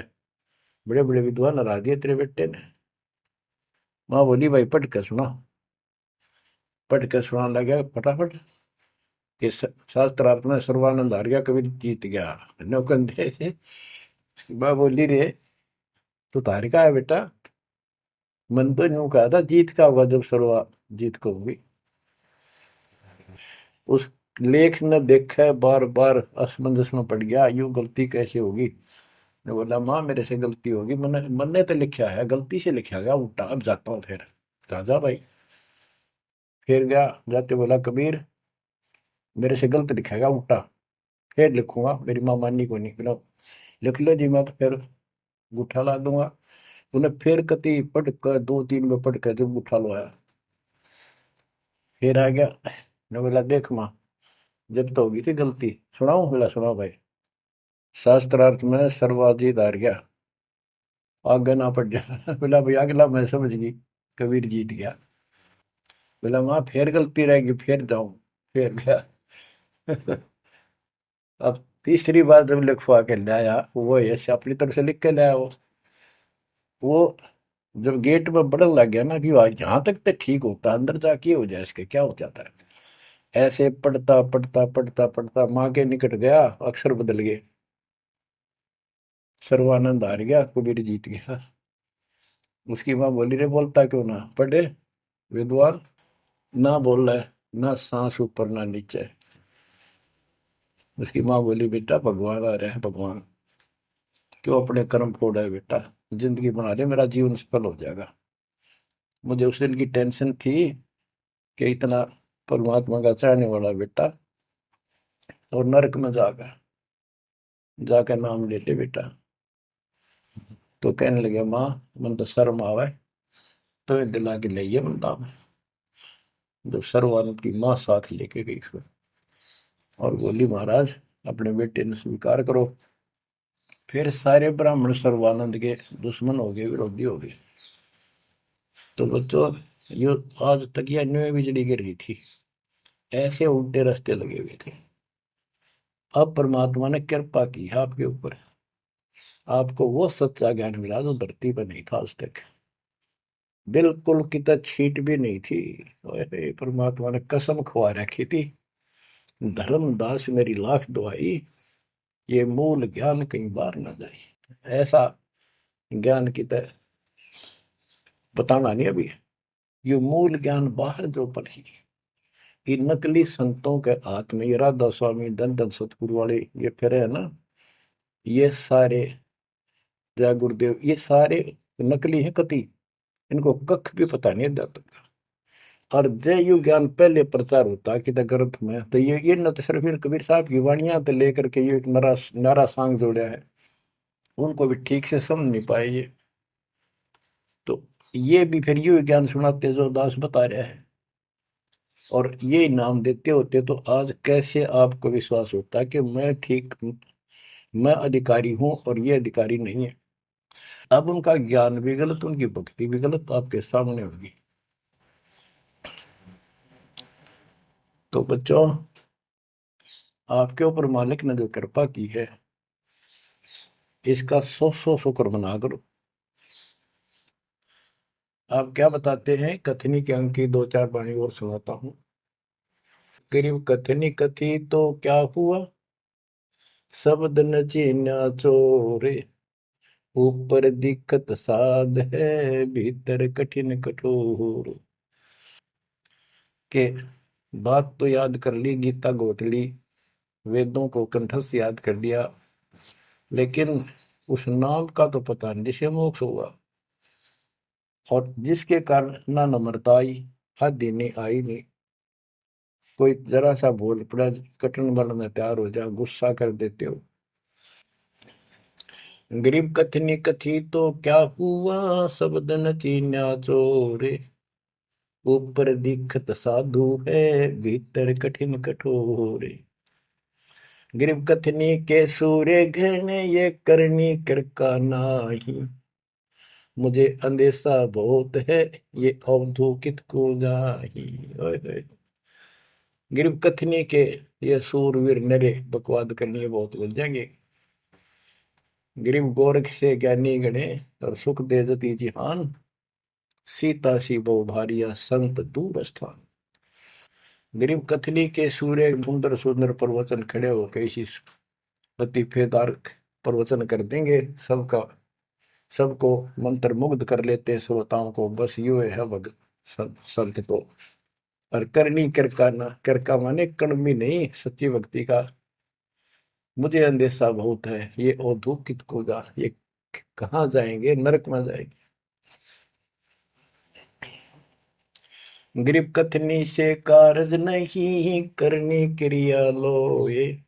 बड़े बड़े विद्वान हरा दिए तेरे बेटे ने। माँ बोली भाई पढ़ के सुना, पढ़ के सुनाने लगा फटाफट कि शास्त्रार्थ में सर्वानंद हार गया, कबीर जीत गया। नौकंदे माँ बोली रे तू तार का है बेटा, मन तो यूं कहा था जीत का होगा जब सर्वा जीत को होगी। उस लेख ने देखा, बार बार असमंजस में पड़ गया, यूं गलती कैसे होगी। ने बोला माँ मेरे से गलती होगी, मैंने मन ने तो लिखा है, गलती से लिखा गया उल्टा, अब जाता हूँ फिर। राजा भाई फिर गया, जाते बोला कबीर मेरे से गलत लिखेगा उल्टा, फिर लिखूंगा, मेरी माँ माननी को नहीं। बोला लिख लो जी, मैं तो फिर अंगूठा ला दूंगा। उन्हें फिर कति पढ़ कर, दो तीन में पढ़ कर जब अंगूठा लवाया, फिर आ गया। ने बोला देख माँ, जब तो होगी थी गलती, सुनाऊं? बोला सुनाओ भाई। शास्त्रार्थ में सर्वाधिक हार गया, आगे ना पड़ जा। बोला भाई अगला मैं समझ गई, कबीर जीत गया। बोला माँ फिर गलती रहेगी, फिर जाऊं, फिर गया। अब तीसरी बार जब लिखवा के लाया, वो यश अपनी तरफ से लिख के लाया, वो जब गेट में बढ़न लग गया ना कि यहाँ तक तो ठीक होता, अंदर जाके हो जाए इसके क्या हो जाता है, ऐसे पढ़ता पढ़ता पढ़ता पढ़ता माँ के निकट गया, अक्षर बदल गए, सर्वानंद हार गया, कबीर जीत गया। उसकी माँ बोली रे बोलता क्यों ना, पढ़े विद्वान, ना बोल रहा है, ना सांस ऊपर ना नीचे। उसकी माँ बोली बेटा भगवान आ रहे हैं, भगवान क्यों अपने कर्म फोड़ा है बेटा, जिंदगी बना दे, मेरा जीवन सफल हो जाएगा। मुझे उस दिन की टेंशन थी कि इतना परमात्मा का चाहने वाला बेटा और नरक में जाकर जाकर नाम ले ले बेटा। तो कहने लगे माँ मन तो शर्म आवे, तो ये दिला के ले बंदा में। जब सर्वानंद की माँ साथ लेके गई फिर, और बोली महाराज अपने बेटे ने स्वीकार करो। फिर सारे ब्राह्मण सर्वानंद के दुश्मन हो गए, विरोधी हो गए। तो बच्चों यो आज तक यह न्यू बिजली गिर रही थी, ऐसे उल्टे रास्ते लगे हुए थे। अब परमात्मा ने कृपा की है आपके ऊपर, आपको वो सच्चा ज्ञान मिला जो धरती पर नहीं था आज तक, बिल्कुल कितना छीट भी नहीं थी। अरे परमात्मा ने कसम खवा रखी थी, धर्मदास मेरी लाख दुआई, ये मूल ज्ञान कहीं बार न जाए। ऐसा ज्ञान की तरह बताना नहीं अभी, ये मूल ज्ञान बाहर जो पढ़ी, ये नकली संतों के हाथ में, ये राधा स्वामी धन धन सतगुरु वाले ये फिर है ना, ये सारे जय गुरुदेव, ये सारे नकली है कति, इनको कख भी पता नहीं अध्यात्म का। और जय यु ज्ञान पहले प्रचार होता कि ग्रंथ में, तो ये न तो सिर्फ इन कबीर साहब की वाणियां तो लेकर के ये एक नरा नारा सांग जोड़ा है, उनको भी ठीक से समझ नहीं पाए ये। तो ये भी फिर यू ज्ञान सुनाते जो दास बता रहे हैं, और ये नाम देते होते, तो आज कैसे आपको विश्वास होता कि मैं ठीक, मैं अधिकारी हूं और ये अधिकारी नहीं है। अब उनका ज्ञान भी गलत, उनकी भक्ति भी गलत आपके सामने होगी। तो बच्चों आपके ऊपर मालिक ने जो कृपा की है, इसका सौ सौ शुक्र मना करो। आप क्या बताते हैं, कथनी के अंक की दो चार वाणी और सुनाता हूँ। करीब कथनी कथी तो क्या हुआ, शब्द न चीन्या चोरे, ऊपर दिक्कत साध है, भीतर कठिन कठोर। के बात तो याद कर ली, गीता घोट ली, वेदों को कंठस्थ याद कर लिया, लेकिन उस नाम का तो पता नहीं जिसे मोक्ष होगा, और जिसके कारण ना नम्रता आई, आदि नहीं आई नहीं। कोई जरा सा बोल पड़ा, कटन बनने तैयार हो जाओ, गुस्सा कर देते हो। गरीब कथनी कथी तो क्या हुआ, शब्द न चीन्या चोरे। ऊपर दिखत साधु है, भीतर कठिन कठोरे। गरीब कथनी के सूर्य घने, ये करनी कर का नाही। मुझे अंदेशा बहुत है, ये अवधूकित को जाही। ओए होए। गिरव कथनी के ये सूरवीर नरे बकवाद करनी बहुत बन जाएंगे। गिरिव गोरख से ज्ञानी गणे, और सुख दे जती जिहान। सीता सी बहु भारिया, संत दूर स्थान। गिरिव कथनी के सूर्य सुंदर सुंदर प्रवचन खड़े हो कैसी लतीफेदार प्रवचन कर देंगे, सबका सबको मंत्र मुग्ध कर लेते श्रोताओं को। बस यू है भगत संत को। और करनी करका ना, करका माने कड़मी नहीं, सच्ची भक्ति का। मुझे अंदेशा बहुत है, ये औधुकित को जा, ये कहाँ जाएंगे, नरक में जाएंगे। गरीब कथनी से कारज नहीं, करनी क्रिया लो ये।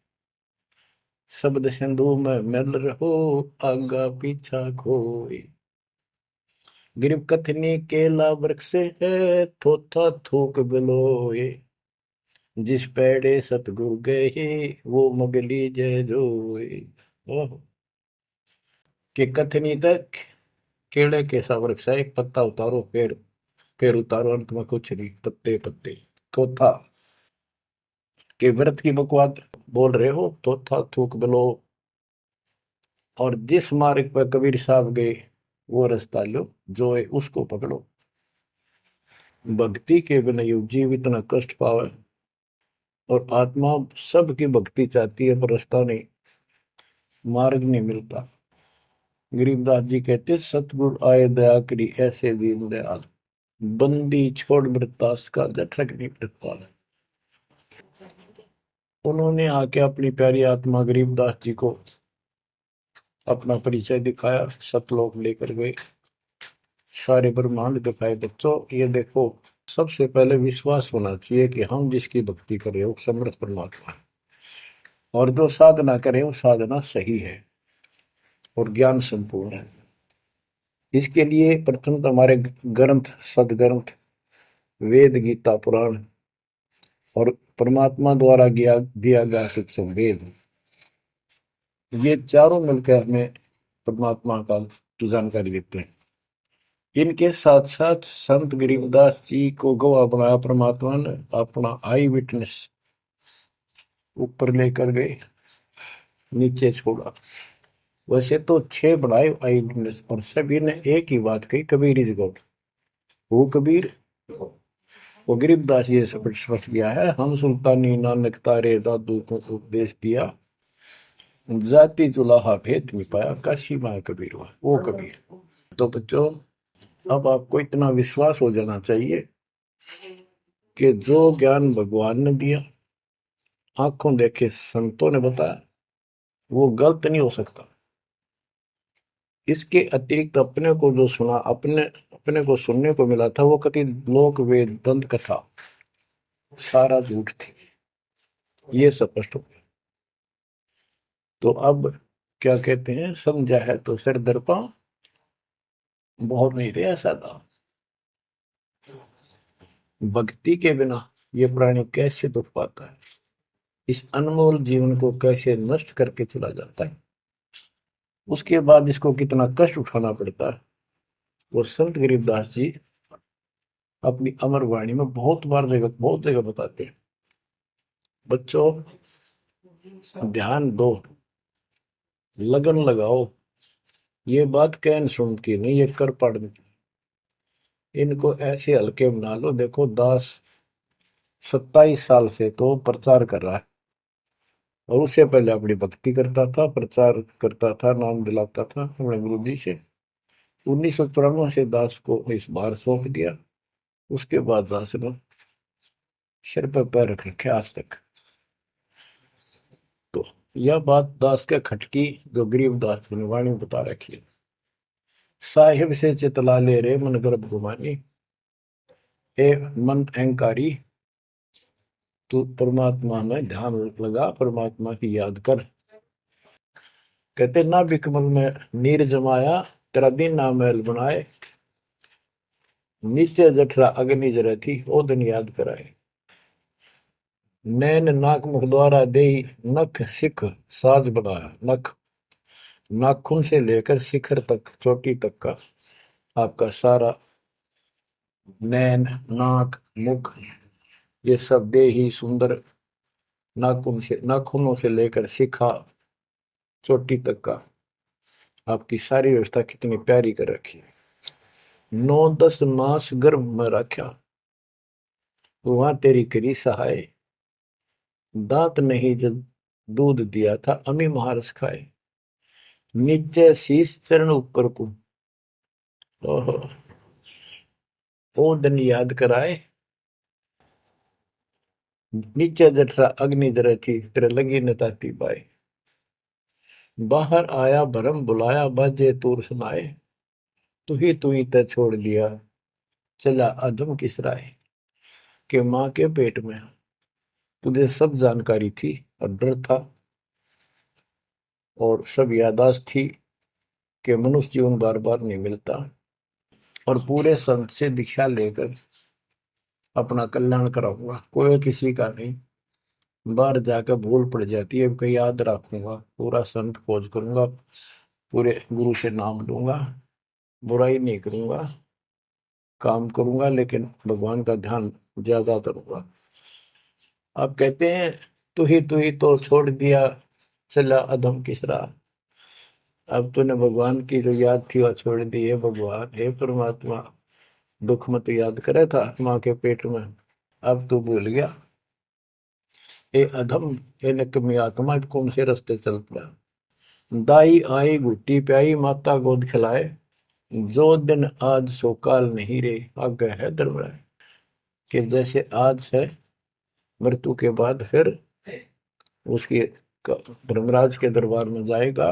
शब्द सिंधु में मिल रहो, आगा पीछा खोए। गरीब कथनी केला वृक्ष है, थोथा थूक बिलोए। जिस पेड़े सतगुरु गए, वो मगली जय जोए। ओह, कि कथनी तक केले के सा वृक्ष है, एक पत्ता उतारो, फिर उतारो, अंत में कुछ नहीं, पत्ते पत्ते। थोथा के व्रत की बकवाद बोल रहे हो, थोथा थूक बिलो। और जिस मार्ग पर कबीर साहब गए, वो रास्ता लो, जो है उसको पकड़ो। भक्ति के बिना यू जीव इतना कष्ट पावे, और आत्मा सबकी भक्ति चाहती है, पर रास्ता नहीं, मार्ग नहीं मिलता। गरीबदास जी कहते, सतगुरु आए दया करी, ऐसे दीन दयाल। बंदी छोड़ मृतास का, जठरक नहीं प्रतिपाल। उन्होंने आके अपनी प्यारी आत्मा गरीबदास जी को अपना परिचय दिखाया, सतलोक लेकर गए, सारे ब्रह्मांड दिखाए। बच्चों ये देखो, सबसे पहले विश्वास होना चाहिए कि हम जिसकी भक्ति कर रहे हो समर्थ परमात्मा है, और जो साधना करे वो साधना सही है और ज्ञान संपूर्ण है। इसके लिए प्रथम तो हमारे ग्रंथ, सदग्रंथ, वेद, गीता, पुराण और परमात्मा द्वारा दिया गया सुख संवेद, ये चारों मिलकर हमें परमात्मा का की जानकारी देते हैं। इनके साथ साथ संत गरीबदास जी को गवाह बनाया परमात्मा ने, अपना आई विटनेस ऊपर लेकर गए, नीचे छोड़ा। वैसे तो 6 बनाए आई विटनेस, और सभी ने एक ही बात कही, कबीर इज गॉड। वो कबीर, वो गरीबदास जी से स्पष्ट किया है, हम सुल्तानी नानक तारे दादू को उपदेश दिया। जाति जुलाहा भेद मिटाया, काशी माँ कबीर हुआ, वो कबीर। तो बच्चों, अब आपको इतना विश्वास हो जाना चाहिए कि जो ज्ञान भगवान ने दिया, आंखों देखे संतों ने बताया, वो गलत नहीं हो सकता। इसके अतिरिक्त अपने को जो सुना, अपने अपने को सुनने को मिला था, वो कति लोक वेद दंत कथा सारा झूठ थी, ये स्पष्ट हो गया। तो अब क्या कहते हैं, समझा है तो सिर दर्पा, बहुत नहीं रहा सादा। भक्ति के बिना ये प्राणी कैसे दुख पाता है, इस अनमोल जीवन को कैसे नष्ट करके चला जाता है, उसके बाद इसको कितना कष्ट उठाना पड़ता है, वो संत गरीबदास जी अपनी अमर वाणी में बहुत जगह बताते हैं। बच्चों ध्यान दो, लगन लगाओ, ये बात कहन सुन की नहीं, ये कर पढ़ने की। इनको ऐसे हल्के बना लो। देखो दास 27 साल से तो प्रचार कर रहा है, और उससे पहले अपनी भक्ति करता था, प्रचार करता था, नाम दिलाता था अपने गुरु जी से। 1994 से दास को इस बार सौंप दिया। उसके बाद दास ने सिर पर पैर रख रखे आज तक। तो यह बात दास के खटकी जो गरीब दास की वाणी बता रखी है। साहिब से चितला ले रे मन गर्भ गुमानी, ए मन अहंकारी, तू परमात्मा में ध्यान लगा, परमात्मा की याद कर। कहते ना बिकमल में नीर जमाया, तेरा दिन ना महल बनाए, नीचे जठरा अग्नि जरे थी, ओ दिन याद कराए। नैन नाक मुख द्वारा दे, नख सिख साज बनाया। नख नाखून से लेकर शिखर तक, चोटी तक का आपका सारा नैन, नाक, मुख, ये सब दे ही सुंदर। नाखूनों से लेकर शिखा, चोटी तक का आपकी सारी व्यवस्था कितनी प्यारी कर रखी है। 9-10 मास गर्भ में रखा, वहां तेरी करी सहाय। दांत नहीं जब दूध दिया था, अमी महारस खाए। नीचे शीश चरण ऊपर को, ओहो, ओ दिन याद कराए। नीचे जठरा अग्नि जरे थी, तेरे लगी न ताती पाए। बाहर आया भरम बुलाया, बाजे तूर सुनाए। तू ही तय छोड़ दिया, चला अधम किस राय। के माँ के पेट में तुझे सब जानकारी थी, और डर था, और सब यादाश्त थी कि मनुष्य जीवन बार बार नहीं मिलता। और पूरे संत से दीक्षा लेकर अपना कल्याण कराऊंगा, कोई किसी का नहीं। बाहर जाकर भूल पड़ जाती है, कहीं याद रखूंगा, पूरा संत खोज करूंगा, पूरे गुरु से नाम लूंगा, बुराई नहीं करूंगा, काम करूंगा, लेकिन भगवान का ध्यान ज्यादा करूंगा। आप कहते हैं तू ही तो छोड़ दिया, चला अधम किस राह। अब तूने भगवान की जो याद थी वह छोड़ दी है। भगवान हे परमात्मा, दुख मत याद करे था माँ के पेट में, अब तू भूल गया। ए अधम, हे निकम्मी आत्मा, कौन से रास्ते चल पड़ा। दाई आई घुट्टी प्याई, माता गोद खिलाए। जो दिन आज सो काल नहीं रे, आगे है दरबार। कि जैसे आज है, मृत्यु के बाद फिर उसकी धर्मराज के दरबार में जाएगा,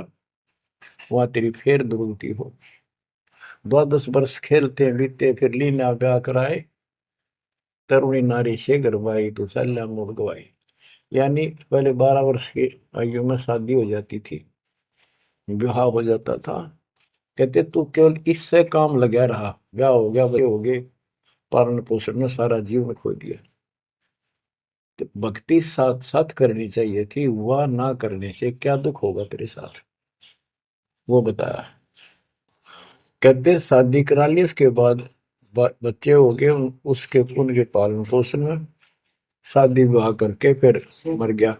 वहां तेरी फेर दुर्गति हो। 12 वर्ष खेलते बीते, फिर लीना ब्याह कराए। तरुणी नारी से गरबाई, तो सल्ला मोड़ गवाई। यानी पहले 12 वर्ष की आयु में शादी हो जाती थी, विवाह हो जाता था। कहते तू केवल इससे काम लगा रहा, ब्याह हो गया, बच्चे हो गए, पालन पोषण में सारा जीवन खो दिया। तो भक्ति साथ साथ करनी चाहिए थी, वह ना करने से क्या दुख होगा तेरे साथ, वो बताया। कहते शादी करा ली, उसके बाद बच्चे हो गए, उसके उनके पालन पोषण में शादी विवाह करके फिर मर गया।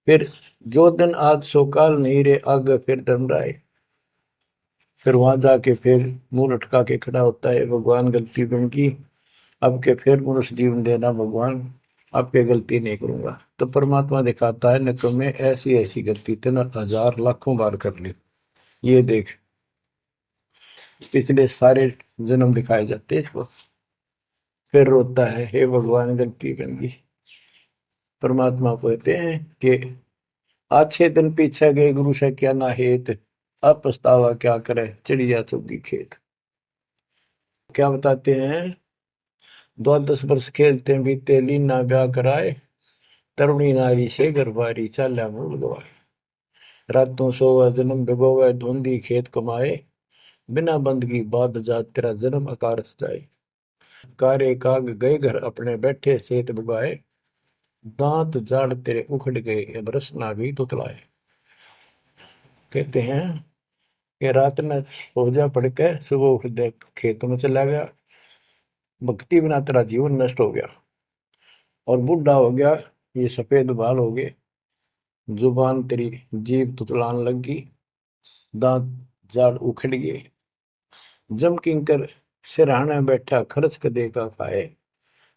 फिर जो दिन आज सोकाल नहीं रे, आगे फिर धर्मराय। फिर वहां जाके फिर मुंह लटका के खड़ा होता है, भगवान गलती उनकी, अब के फिर मनुष्य जीवन देना भगवान, अब के गलती नहीं करूंगा। तो परमात्मा दिखाता है न तुम्हें ऐसी ऐसी गलती तेना 1000 लाखों बार कर ली, ये देख पिछले सारे जन्म दिखाए जाते इसको। फिर रोता है, हे भगवान गलती बन गई। परमात्मा को कहते हैं कि अच्छे दिन पीछे गए गुरु से क्या ना हेत, अब पछतावा क्या करे, चिड़िया चुगी खेत। क्या बताते हैं, 12 वर्ष खेलते बीते, लीना ब्याह कराए। तरुणी नारी से गरबारी, चाल्या मूल गवाए। रातों सोवा जन्म भिगोवे, धुंधी खेत कमाए। बिना बंदगी बाद जात, तेरा जन्म अकारस जाए। कारे काग गए घर अपने, बैठे सेत बुगाए। दांत जाड़ तेरे उखड़ गए, अब रसना भी तुतलाए। कहते हैं कि रात में सो जा पड़ के, सुबह उठ दे खेतों में चला गया, भक्ति बिना तेरा जीवन नष्ट हो गया। और बूढ़ा हो गया, ये सफेद बाल हो गए, जुबान तेरी जीभ तुतलान लगी, दांत जाड़ उखड़ गए। जम किंकर सिरहाने बैठा, खर्च कदे का खाए।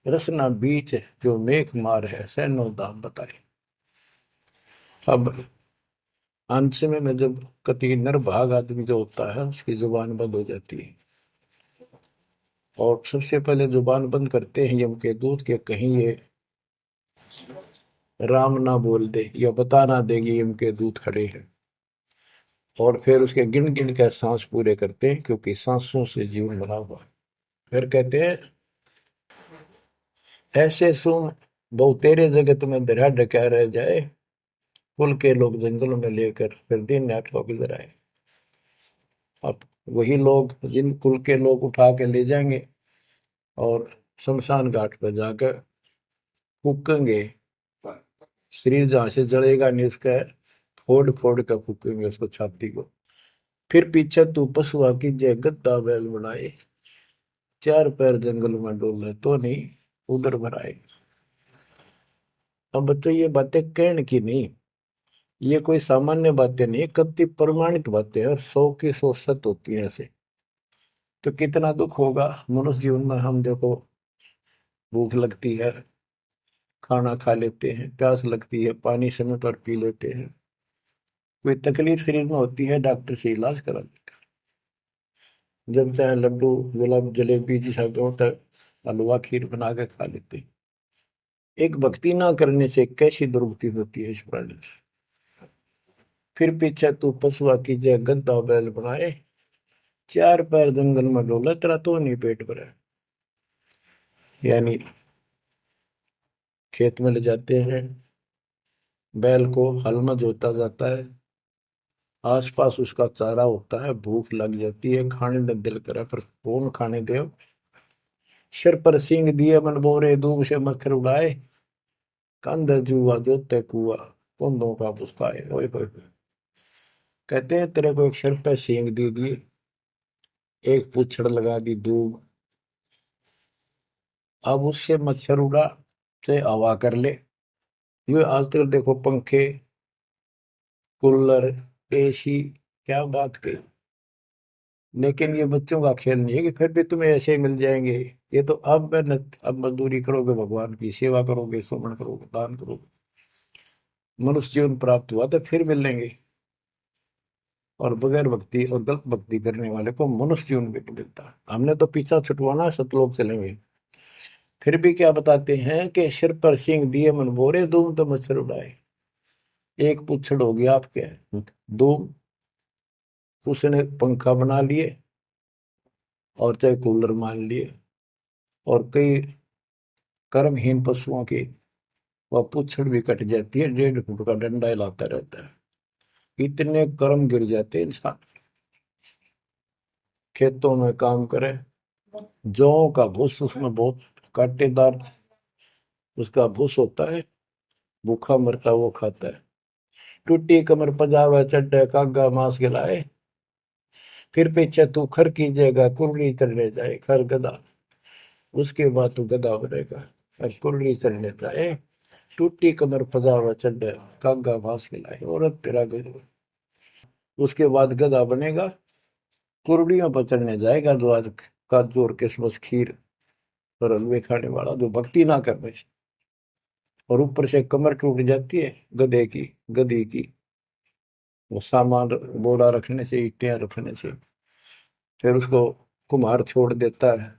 रसना बीच जो मेघ मार है, सैनो दाम बताए। अब अंत में जब कति निर्भाग आदमी जो होता है उसकी जुबान बंद हो जाती है, और सबसे पहले जुबान बंद करते हैं यम के दूत के कहीं ये राम ना बोल दे या बता ना देगी यम के दूत खड़े हैं। और फिर उसके गिन गिन के सांस पूरे करते हैं, क्योंकि सांसों से जीवन बना हुआ है। फिर कहते हैं ऐसे सुन बहु तेरे जगत में दरिया ढका रह जाए, कुल के लोग जंगलों में लेकर फिर दिन रात को गुजर आए। अब वही लोग जिन कुल के लोग उठा के ले जाएंगे और शमशान घाट पर जाकर फूकेंगे, शरीर जहां से जलेगा नहीं उसका फोड़ फोड़ कर फूकेंगे उसको, छाती को। फिर पीछे तू पशुआ की जय गद्दा बैल बनाए, चार पैर जंगल में डोले तो नहीं उधर भराए। अब बच्चों ये बातें कहने की नहीं, ये कोई सामान्य बातें नहीं, कति प्रमाणित बातें हैं और 100 की 100 सत्य होती है ऐसे। तो कितना दुख होगा मनुष्य जीवन में। हम देखो भूख लगती है खाना खा लेते हैं, प्यास लगती है पानी समय पर पी लेते हैं, कोई तकलीफ शरीर में होती है डॉक्टर से इलाज करा लेते हैं, जब चाहे लड्डू गुलाब जलेबी जी सब होता है हलवा खीर बना के खा लेते हैं। एक भक्ति ना करने से कैसी दुर्गति होती है इस प्राणी से। फिर पीछे तू पशुआ की जय गद्दा बैल बनाए, चार पैर जंगल में डोला तेरा तो नहीं पेट भरा। यानी खेत में ले जाते हैं, बैल को हल में जोता जाता है, आसपास उसका चारा होता है, भूख लग जाती है, खाने का दिल करे पर कौन खाने दे। सिर पर सींग दिए मन बोरे दूब से मच्छर उड़ाए, कंध जुआ जोते कुआ कुंदों का पुस्ताए। ओए होए होए। कहते हैं तेरे को एक सिर पे सींग दे दिए, एक पूछड़ लगा दी दूब, अब उससे मच्छर उड़ा से हवा कर ले। ये आजकल देखो पंखे कूलर एसी, क्या बात कही। लेकिन ये बच्चों का खेल नहीं है कि फिर भी तुम्हें ऐसे मिल जाएंगे। ये तो अब मेहनत, अब मजदूरी करोगे, भगवान की सेवा करोगे, सुमन करोगे, दान करोगे, मनुष्य जीवन प्राप्त हुआ तो फिर मिलेंगे। और बगैर भक्ति और गलत भक्ति करने वाले को मनुष्य जीवन भी नहीं मिलता। हमने तो पीछा छुटवाना, सतलोक चलेंगे। फिर भी क्या बताते हैं कि सिर पर सिंह दिए मन बोरे दूम तो मच्छर उड़ाए। एक पुच्छड़ हो गया आपके दो, उसने पंखा बना लिए और चाहे कूलर मान लिए, और कई कर्महीन पशुओं की वह पुच्छड़ भी कट जाती है, 1.5 फुट का डंडा हिलाता रहता है। इतने कर्म गिर जाते हैं इंसान। खेतों में काम करे, जौ का भूस उसमें बहुत कांटेदार उसका भूस होता है, भूखा मरता वो खाता है। टूटी कमर पजावा चड्डे कागा मांस खिलाए, फिर पीछे तू खर की जगह कुर्री चढ़ने जाए। खर गधा, उसके बाद तू गधा बनेगा और कुर्री चढ़ने जाए। टूटी कमर पजावा चड्डे कागा मांस खिलाए, औरत तेरा गजब। उसके बाद गधा बनेगा, कुर्डियों पर चढ़ने जाएगा, जो आज काजू और किशमिश खीर और हलवे खाने वाला जो भक्ति ना करने से। और ऊपर से कमर टूट जाती है गधे की, गधी की, वो सामान बोरा रखने से, ईंटें रखने से। फिर उसको कुम्हार छोड़ देता है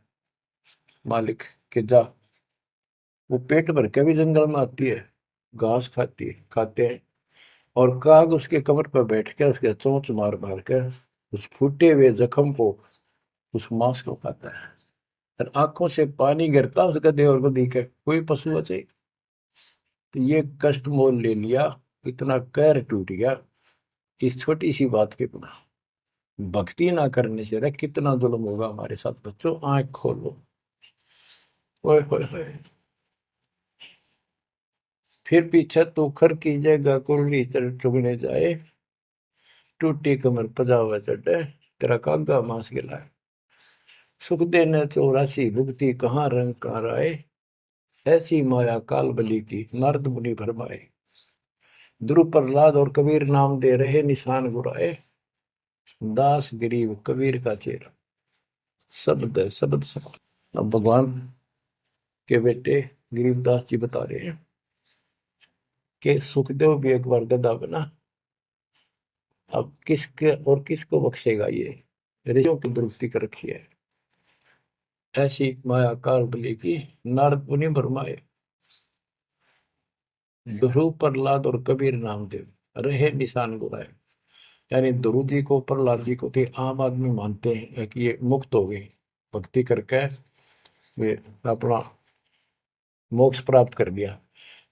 मालिक के जा। वो पेट भर के भी जंगल में आती है, घास खाती है, खाते हैं। और काग उसके कमर पर बैठ के उसके चोंच मार मार कर उस फूटे हुए जख्म को, उस मांस को खाता है। और आंखों से पानी गिरता उस गधे और गधी के, कोई पशु बचे। तो ये कष्ट मोल ले लिया, इतना कहर टूट गया इस छोटी सी बात के बिना। भक्ति ना करने से रे कितना जुल्म होगा हमारे साथ। बच्चों आंख खोलो। ओए होए होए। फिर पीछे तो खर की जगह कुर्री चुगने जाए, टूटी कमर पजावा चढ़े तेरा कागा मांस गिलाए। सुख देने 84 भुगती कहाँ रंग कहाँ राय, ऐसी माया काल बली की नारद मुनि भरमाए। ध्रुव प्रहलाद और कबीर नाम दे रहे निशान गुराए, दास गरीब कबीर का चेहरा। शब्द है शब्द शब्द। अब भगवान के बेटे गरीबदास जी बता रहे हैं कि सुखदेव भी एक बार गधा बना। अब किसके और किसको बख्शेगा? ये ऋषियों की दुरुक्ति कर रखी है। ऐसी माया काल बली की नारद मुनि भरमाए। ध्रुव, प्रहलाद और कबीर नामदेव रहे निशान गुराए। यानी ध्रुव जी को, प्रहलाद जी को तो आम आदमी मानते हैं कि ये मुक्त हो गए, भक्ति करके वे अपना मोक्ष प्राप्त कर लिया।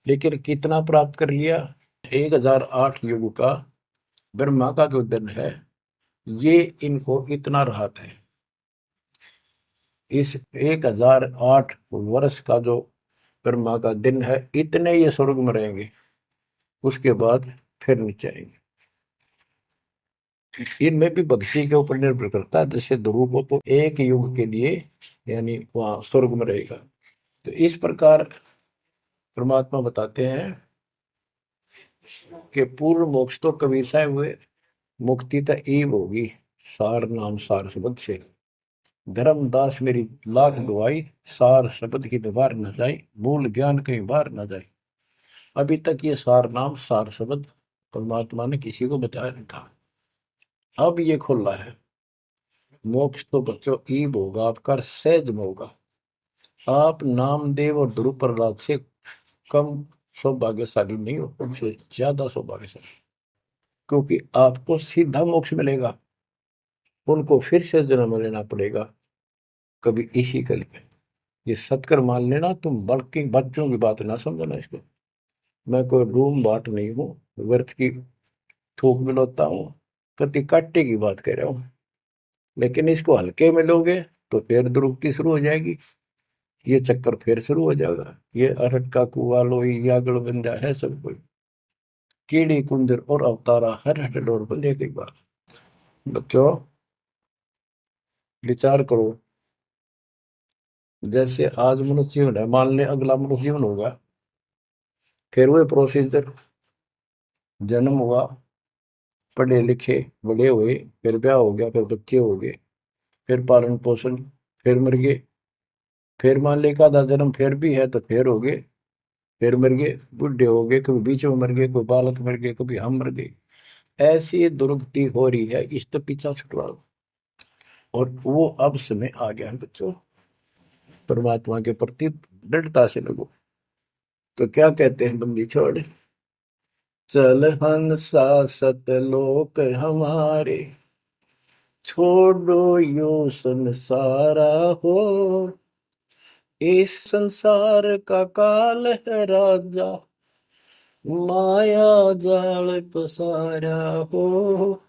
लेकिन कितना प्राप्त कर लिया? 1008 युग का ब्रह्मा का जो दिन है, ये इनको इतना राहत है। इस 1008 वर्ष का जो ब्रह्मा का दिन है, इतने ये स्वर्ग में रहेंगे, उसके बाद फिर नीचे आएंगे। इनमें भी भक्ति के ऊपर निर्भर करता है। जैसे ध्रुव को तो एक युग के लिए यानी वहां स्वर्ग में रहेगा। तो इस प्रकार परमात्मा बताते हैं कि पूर्ण मोक्ष तो कबीर साहब हुए, मुक्ति तो ईब होगी सार नाम सार शब्द से। धर्मदास मेरी लाख दुआई, सार शब्द की दीवार न जाए, भूल ज्ञान कहीं बाहर न जाए। अभी तक ये सार नाम सार शब्द परमात्मा ने किसी को बताया नहीं था, अब ये खुला है। मोक्ष तो बच्चों ईब होगा आपका, सहज में होगा। आप नामदेव और ध्रुव प्रहलाद से कम सौभाग्यशाली नहीं हो, उनसे ज्यादा सौभाग्यशाली, क्योंकि आपको सीधा मोक्ष मिलेगा। उनको फिर से जन्म लेना पड़ेगा कभी इसी कल में। ये सत्कर मान लेना, तुम बल्कि बच्चों की बात ना समझना इसको। मैं कोई रूम बाट नहीं हूँ, व्यर्थ की थूक मिलोता हूँ, कति काटे की बात कह रहा हूँ। लेकिन इसको हल्के में लोगे तो फिर दुरुक्ति शुरू हो जाएगी, ये चक्कर फिर शुरू हो जाएगा। ये अरट का कुआ लोई यागड़ बंजा है सब कोई, कीड़ी कुंदर और अवतारा हर हट डोर बंधे की बात। बच्चों विचार करो, जैसे आज मनुष्य जीवन है, मान ले अगला मनुष्य जीवन होगा, फिर वही प्रोसीजर, जन्म हुआ, पढ़े लिखे बड़े हुए, फिर ब्याह हो गया, फिर बच्चे हो गए, फिर पालन पोषण, फिर मर गए, फिर मान ले एक आधा जन्म फिर भी है तो फिर हो गए, फिर मर गए, बूढ़े हो गए, कभी बीच में मर गए, कोई बालक मर गए, कभी हम मर गए। ऐसी दुर्गति हो रही है, इस तो पीछा छुटवा लो। और वो अब समय आ गया है बच्चों, परमात्मा के प्रति दृढ़ता से लगो। तो क्या कहते हैं बंदी छोड़, चल हंसा सतलोक हमारे, छोड़ो यो संसारा हो। इस संसार का काल है राजा, माया जाल पसारा हो।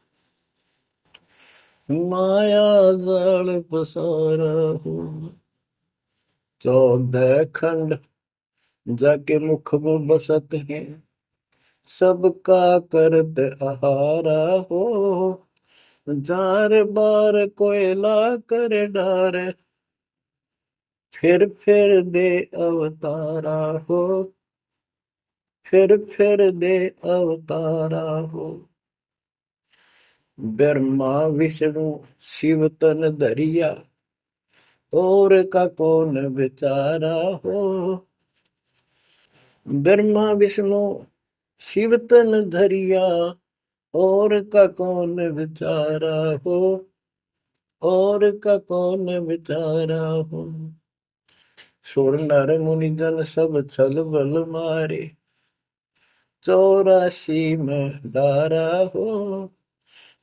माया जाल पसारा हो। 14 खंड जाके मुख में बसत है, सबका करत आहारा हो। जार बार कोयला कर डारे, फिर दे अवतारा हो। फिर दे अवतारा हो। ब्रह्मा विष्णु शिव तन धरिया, और का कौन बेचारा हो। ब्रह्मा विष्णु शिव तन धरिया, और का कौन बेचारा हो। और का कौन बेचारा हो। सुर नर मुनि जन सब छल बल मारे, 84 में डारा हो।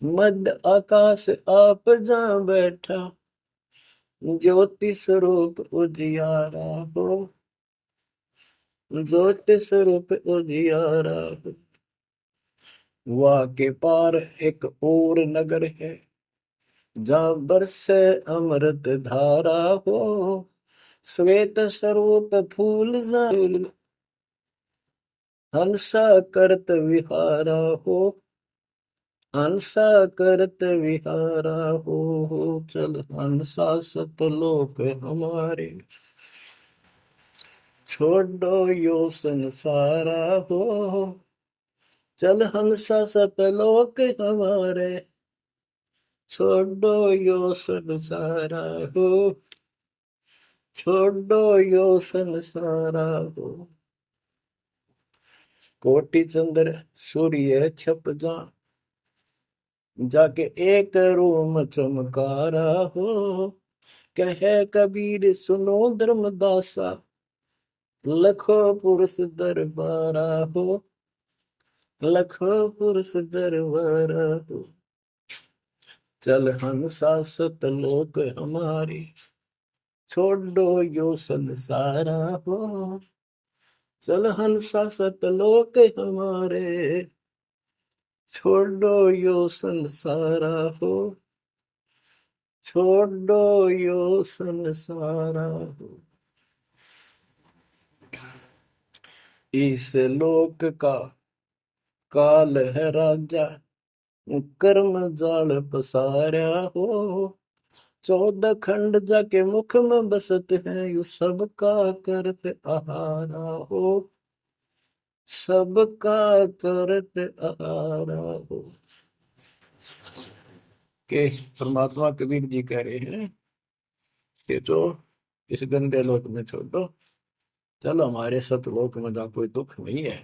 मध्य आकाश आप जहाँ बैठा, ज्योति स्वरूप उजियारा हो। ज्योति स्वरूप उजियारा हो। वहाँ के पार एक और नगर है, जहाँ बरसे अमृत धारा हो। श्वेत स्वरूप फूल हंसा करत विहारा हो। हंसा करत विहारा हो। चल हंसा सतलोक हमारे, छोड़ो यो संसारा हो। चल हंसा सतलोक हमारे, छोड़ो यो संसारा हो। छोड़ो यो संसारा हो। कोटि चंद्र सूर्य छप जा, जाके एक रूम चमकारा हो। कहे कबीर सुनो धर्मदासा, लखो पुरुष दरबारा हो। लखो पुरुष दरबारा हो। चल हंसा सतलोक हमारी, छोड़ो यो संसारा हो। चल हंसा सतलोक हमारे, छोड़ो यो संसारा हो। छोड़ो यो संसारा हो। इस लोक का काल है राजा, कर्म जाल पसारा हो। 14 खंड जाके मुख में बसत है, यू सबका करत आहारा हो। सबका करत आहारा हो। के परमात्मा कबीर जी कह रहे हैं कि जो इस गंदे लोक में छोड़ दो, चलो हमारे सतलोक में जहाँ कोई दुख नहीं है।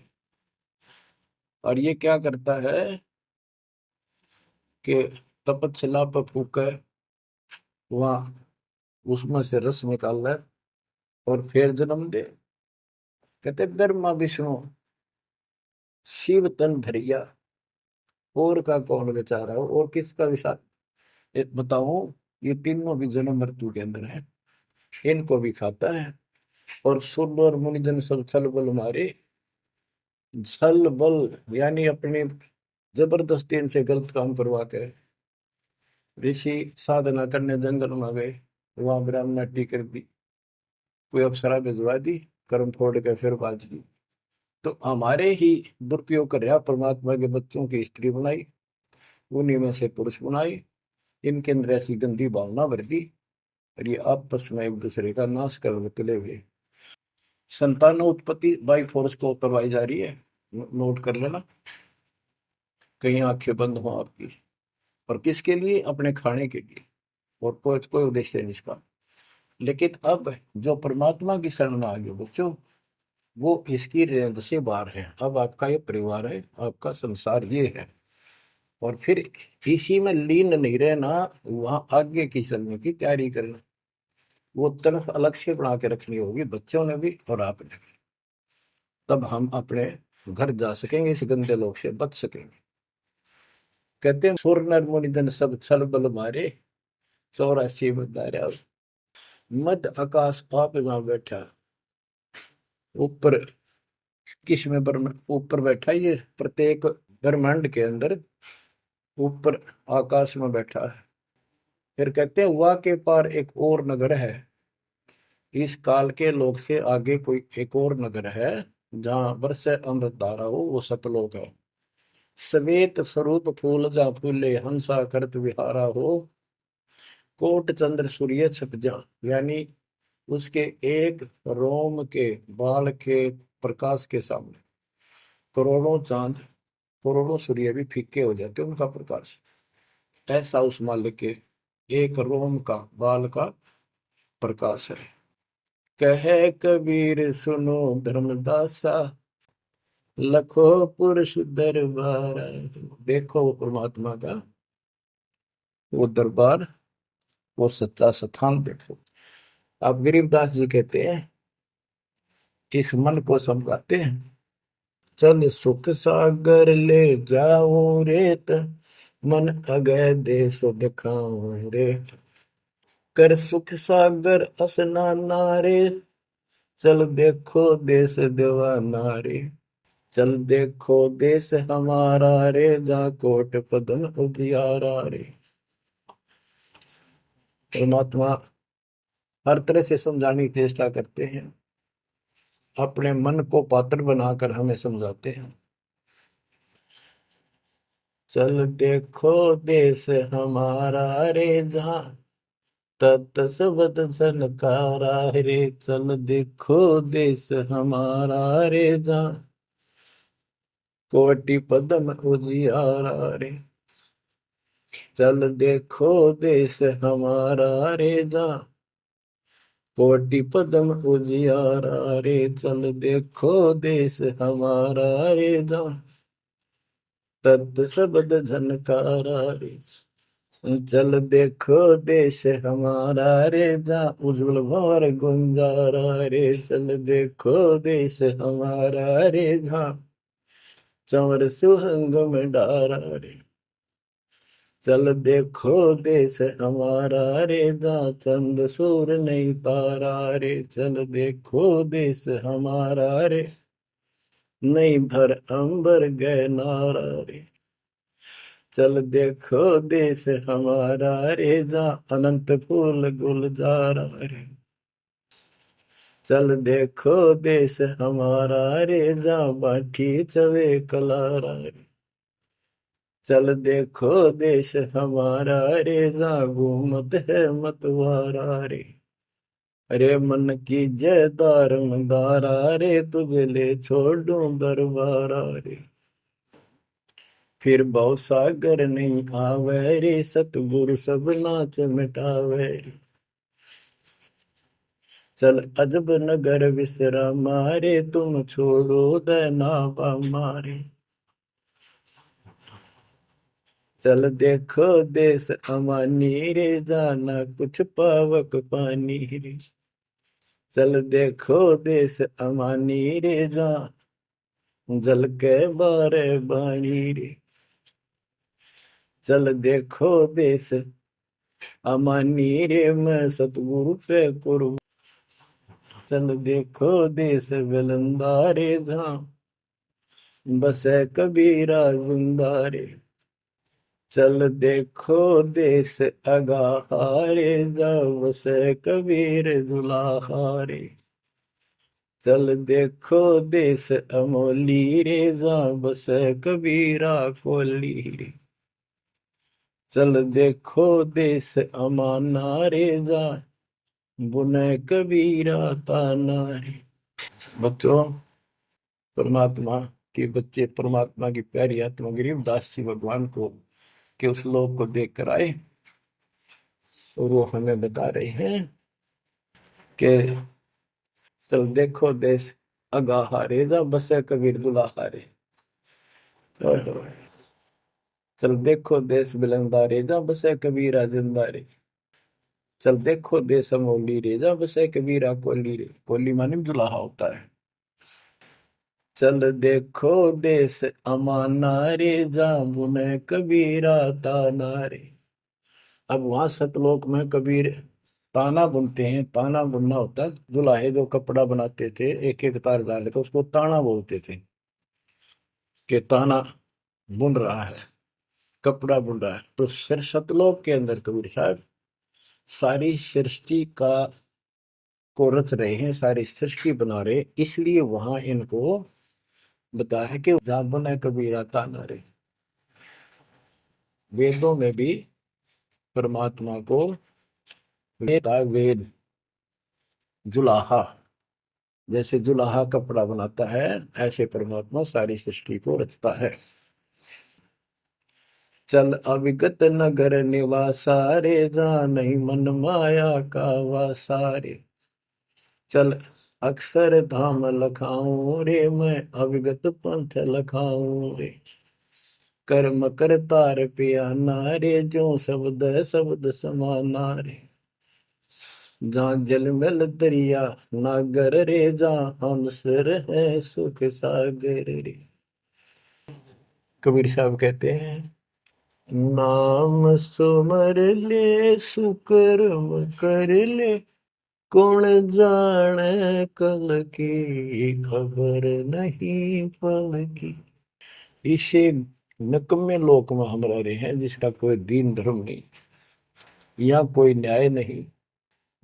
और ये क्या करता है कि तपतशिला पर फूके, वहां उसमें से रस निकाल ले और फिर जन्म दे। कहते ब्रह्मा विष्णु शिव तन धरिया, और का कौन बेचारा हो, और किसका विचार बताऊं। ये तीनों भी जन्म मृत्यु के अंदर है, इनको भी खाता है। और सुर और मुनिजन सब छल बल मारे, छल बल यानी अपने जबरदस्ती इनसे गलत काम करवा के ऋषि साधना करने जंगल में गए, वहां ब्राह्मणी कर दी, कोई अप्सरा भिजवा दी, कर्म फोड़ के फिर बाज दी। तो हमारे ही दुरुपयोग कर रहा, परमात्मा के बच्चों की स्त्री बनाई, उन्हीं में से पुरुष बनाई, इनके अंदर ऐसी गंदी भावना भर दी, और ये आपस में एक दूसरे का नाश कर तुले हुए। संतान उत्पत्ति बाई फोर्स को करवाई जा रही है, नोट कर लेना, कहीं आंखें बंद हो आपकी। और किसके लिए? अपने खाने के लिए, और कोई उद्देश्य नहीं इसका। लेकिन अब जो परमात्मा की शरण में आ गए बच्चों, वो इसकी रेंज से बाहर है। अब आपका ये परिवार है, आपका संसार ये है, और फिर इसी में लीन नहीं रहना, वहां आगे की चलने की तैयारी करना। वो तरफ अलग से बना के रखनी होगी बच्चों ने भी और आपने भी। तब हम अपने घर जा सकेंगे, इस गंदे लोग से बच सकेंगे। कहते हैं सुर नर मुनिजन सब छल बल मारे, 84 बदारा। मध्य आकाश आप जहां बैठा, ऊपर किस में ऊपर बैठा, ये प्रत्येक ब्रह्मांड के अंदर ऊपर आकाश में बैठा है। फिर कहते हैं वा के पार एक और नगर है, इस काल के लोक से आगे कोई एक और नगर है जहां बरस अमृत धारा हो, वो सतलोक है। श्वेत स्वरूप फूल जहाँ फूले, हंसा करत विहारा हो। कोट चंद्र सूर्य छप जा, यानी उसके एक रोम के बाल के प्रकाश के सामने करोड़ों चांद, करोड़ों सूर्य भी फीके हो जाते उनका प्रकाश। ऐसा उस मालिक के एक रोम का बाल का प्रकाश है। कहे कबीर सुनो धर्मदासा, लखो पुरुष दरबार। देखो वो परमात्मा का वो दरबार, वो सच्चा स्थान देखो। अब गरीबदास जी कहते हैं, इस मन को समझाते हैं। चल सुख सागर ले जाओ रेत, मन अगय देश दिखाओ रे। कर सुख सागर स्नाना रे, चल देखो देश दीवाना रे। चल देखो देश हमारा रे, जा कोट पद्म उजियारा रे। परमात्मा हर तरह से समझाने की चेष्टा करते हैं, अपने मन को पात्र बनाकर हमें समझाते हैं। चल देखो देश हमारा रे, जहाँ तत सबद झनकारा रे। चल देखो देश हमारा रे, जहाँ कोटि पद्म उजियारा रे। चल देखो देश हमारा रे, जहाँ कोटि पदम उजियारा रे, चल देखो देश हमारा रे, जहाँ तत् शब्द झनकारा रे। चल देखो देश हमारा रे, जहाँ उज्जवल भंवर गुंजारा रे। चल देखो देश हमारा रे, जहाँ चंवर सुहंग में डारा रे। चल देखो देश हमारा रे, जहाँ चंद सूर नहीं तारा रे। चल देखो देश हमारा रे, नहीं धर अंबर गए नारा रे। चल देखो देश हमारा रे, जहाँ अनंत फूल गुलजारा रे। चल देखो देश हमारा रे, जहाँ बाठी चवे कलारा रे। चल देखो देश हमारा रे, जहाँ घूमत है मतवारा रे। अरे मन की जय दारमदारा रे, तुझे ले छोड़ूं दरबारा रे। फिर भव सागर नहीं आवे रे, सतगुरु सब नाच मिटावे रे। चल अजब नगर विश्रामा रे, तुम छोड़ो देना मारे। चल देखो देश अमानी रे, जाना कुछ पावक पानी रे। चल देखो देश अमानी रे, जा जल के बारे बाणी रे। चल देखो देश अमानी रे, मैं सतगुरु पे कुर्बान। चल देखो देश बिलंदा रे, जहाँ बसे कबीरा जिंदा रे। चल देखो देश अगाहारे, जहाँ बसे कबीर जुलाहारे। चल देखो देश अमोली रे, जहाँ बसे कबीरा कोली रे। चल देखो देश अमाना रे, जहाँ बुने कबीरा ताना रे। बच्चों, परमात्मा के बच्चे परमात्मा की प्यारी आत्मा गरीबदास जी भगवान को के उस लोक को देख कर आए, और वो हमें बता रहे हैं कि चल देखो देश अगाहारे, जा बसे कबीर दुलाहारे। चल देखो देश बिलंदारे, जा बसे कबीरा जिंदारे। चल देखो देश अमोली रे, जा बसे कबीरा कोली रे। कोली माने दुलाहा होता है। चल देखो देश अमाना रे, जा बुने कबीरा ताना रे। अब वहां सतलोक में कबीर ताना बुनते हैं। ताना बुनना होता है, दुल्हे जो कपड़ा बनाते थे एक एक तार डाल के, उसको ताना बोलते थे कि ताना बुन रहा है, कपड़ा बुन रहा है। तो फिर सतलोक के अंदर कबीर साहब सारी सृष्टि का को रच रहे हैं, सारी सृष्टि बना रहे, इसलिए वहां इनको बताया है कि जहां बुने कबीरा ताना रे। वेदों में भी परमात्मा को वेद जुलाहा, जैसे जुलाहा कपड़ा बनाता है, ऐसे परमात्मा सारी सृष्टि को रचता है। चल अविगत नगर निवासा रे, जहाँ नहीं मन माया का वासा रे। चल अक्षर धाम लखाऊं रे, मैं अविगत पंथ लखाऊं रे। कर्म करतार पियाना रे, जो शब्द शब्द समाना रे। जहाँ जलमल दरिया नागर रे, जहाँ हम सिर है सुख सागर रे। कबीर साहब कहते हैं, नाम सुमर ले सुकर्म कर ले, कौन जाने कल की खबर नहीं पल की। इसे नकम्मे लोक में हम रह रहे हैं, जिसका कोई दीन धर्म नहीं, यहाँ कोई न्याय नहीं,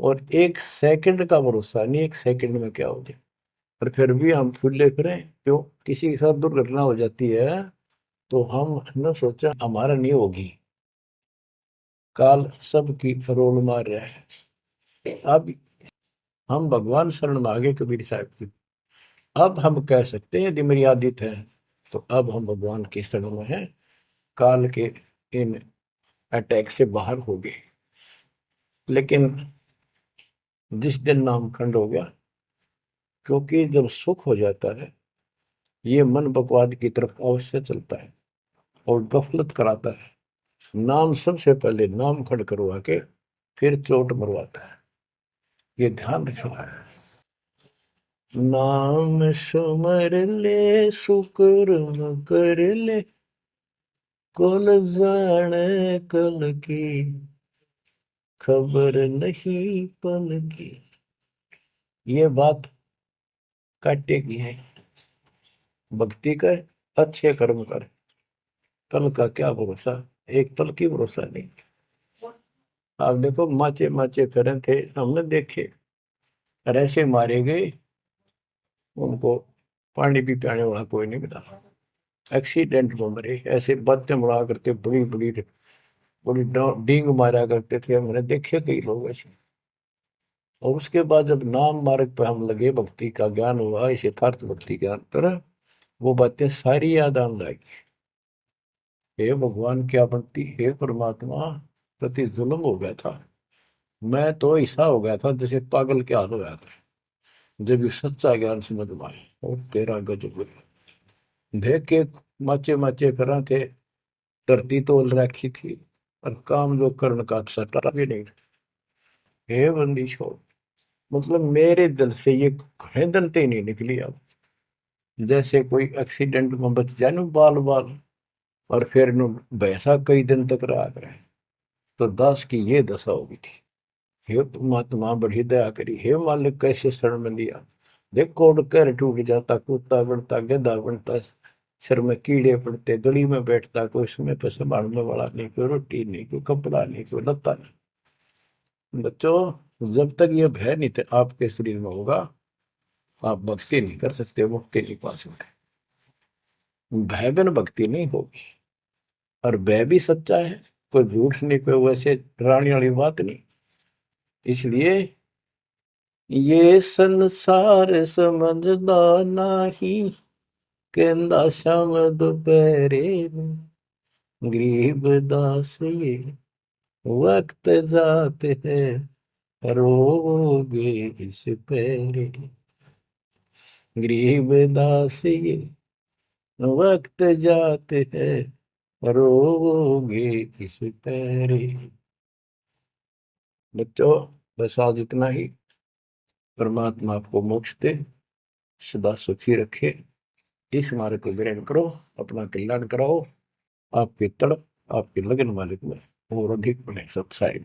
और एक सेकंड का भरोसा नहीं, एक सेकंड में क्या हो जाए। और फिर भी हम फूले फिरें, क्यों? किसी के साथ दुर्घटना हो जाती है तो हम न सोचा हमारा नहीं होगी, काल सबकी रोल मार रहा है। अब हम भगवान शरण मांगे कबीर साहब की, अब हम कह सकते हैं यदि मेरी आदित है, तो अब हम भगवान की शरण में हैं, काल के इन अटैक से बाहर हो गए। लेकिन जिस दिन नाम खंड हो गया, क्योंकि जब सुख हो जाता है ये मन बकवाद की तरफ अवश्य चलता है और गफलत कराता है। नाम सबसे पहले नाम खंड करवा के फिर चोट मरवाता है, ये ध्यान रखना है। नाम सुमर ले सुकर्म कर ले, कुल जाने कल की, खबर नहीं पल की। ये बात काटेगी है। भक्ति कर, अच्छे कर्म कर, कल का क्या भरोसा, एक पल की भरोसा नहीं। आप देखो माचे माचे फिरे थे, हमने देखे, और ऐसे मारे गए, उनको पानी भी पियाने वाला कोई नहीं मिला, एक्सीडेंट में मरे। ऐसे बातें मुड़ा करते, बड़ी बड़ी बड़ी डींग मारा करते थे, हमने देखे कई लोग ऐसे। और उसके बाद जब नाम मार्ग पे हम लगे, भक्ति का ज्ञान हुआ, इस यथार्थ भक्ति ज्ञान पर, वो बातें सारी याद आने लगी। हे भगवान क्या बनती, हे परमात्मा, प्रति जुल्म हो गया था। मैं तो ऐसा हो गया था जैसे पागल के हाल हो गया था, जब ये सच्चा ज्ञान समझ में आए। और तेरा गजब देख के माचे माचे फिरा थे, धरती तोल रखी थी, और काम जो कर्ण का सटा भी नहीं था। हे बंदी छोड़, मतलब मेरे दिल से ये खड़ेदनते नहीं निकली। अब जैसे कोई एक्सीडेंट में बच जाए ना बाल बाल, और फिर नु भैंसा कई दिन तक रहा करे, तो दास की ये दशा होगी थी। हे परमात्मा बड़ी दया करी, हे मालिक कैसे शरण में लिया। देख कोड कर टूट जाता, कुत्ता बनता, गधा बनता, सिर में कीड़े पड़ते, गली में बैठता, कोई समय पर संभालने वाला नहीं, कोई रोटी नहीं, कोई कपड़ा नहीं, कोई लत्ता नहीं। बच्चों, जब तक ये भय नहीं थे आपके शरीर में होगा, आप भक्ति नहीं कर सकते, मुक्ति नहीं पा सकते। भय बिन भक्ति नहीं होगी। और भय भी सच्चा है, कोई झूठ नहीं, कोई वैसे डराने वाली बात नहीं। इसलिए ये संसार समझदा नाही, कहंदा शाम दोपहरे नूं, गरीब दास ये वक्त जाते है, रोगे इस पैरे। गरीब दास ये वक्त जाते हैं, रोगे इस पैरे। बच्चों, बस आज इतना ही। परमात्मा आपको मोक्ष दे, सदा सुखी रखे, इस मार्ग को ग्रहण करो, अपना कल्याण कराओ, आपकी तड़प, आपकी लगन मालिक में और अधिक बने सत्साई।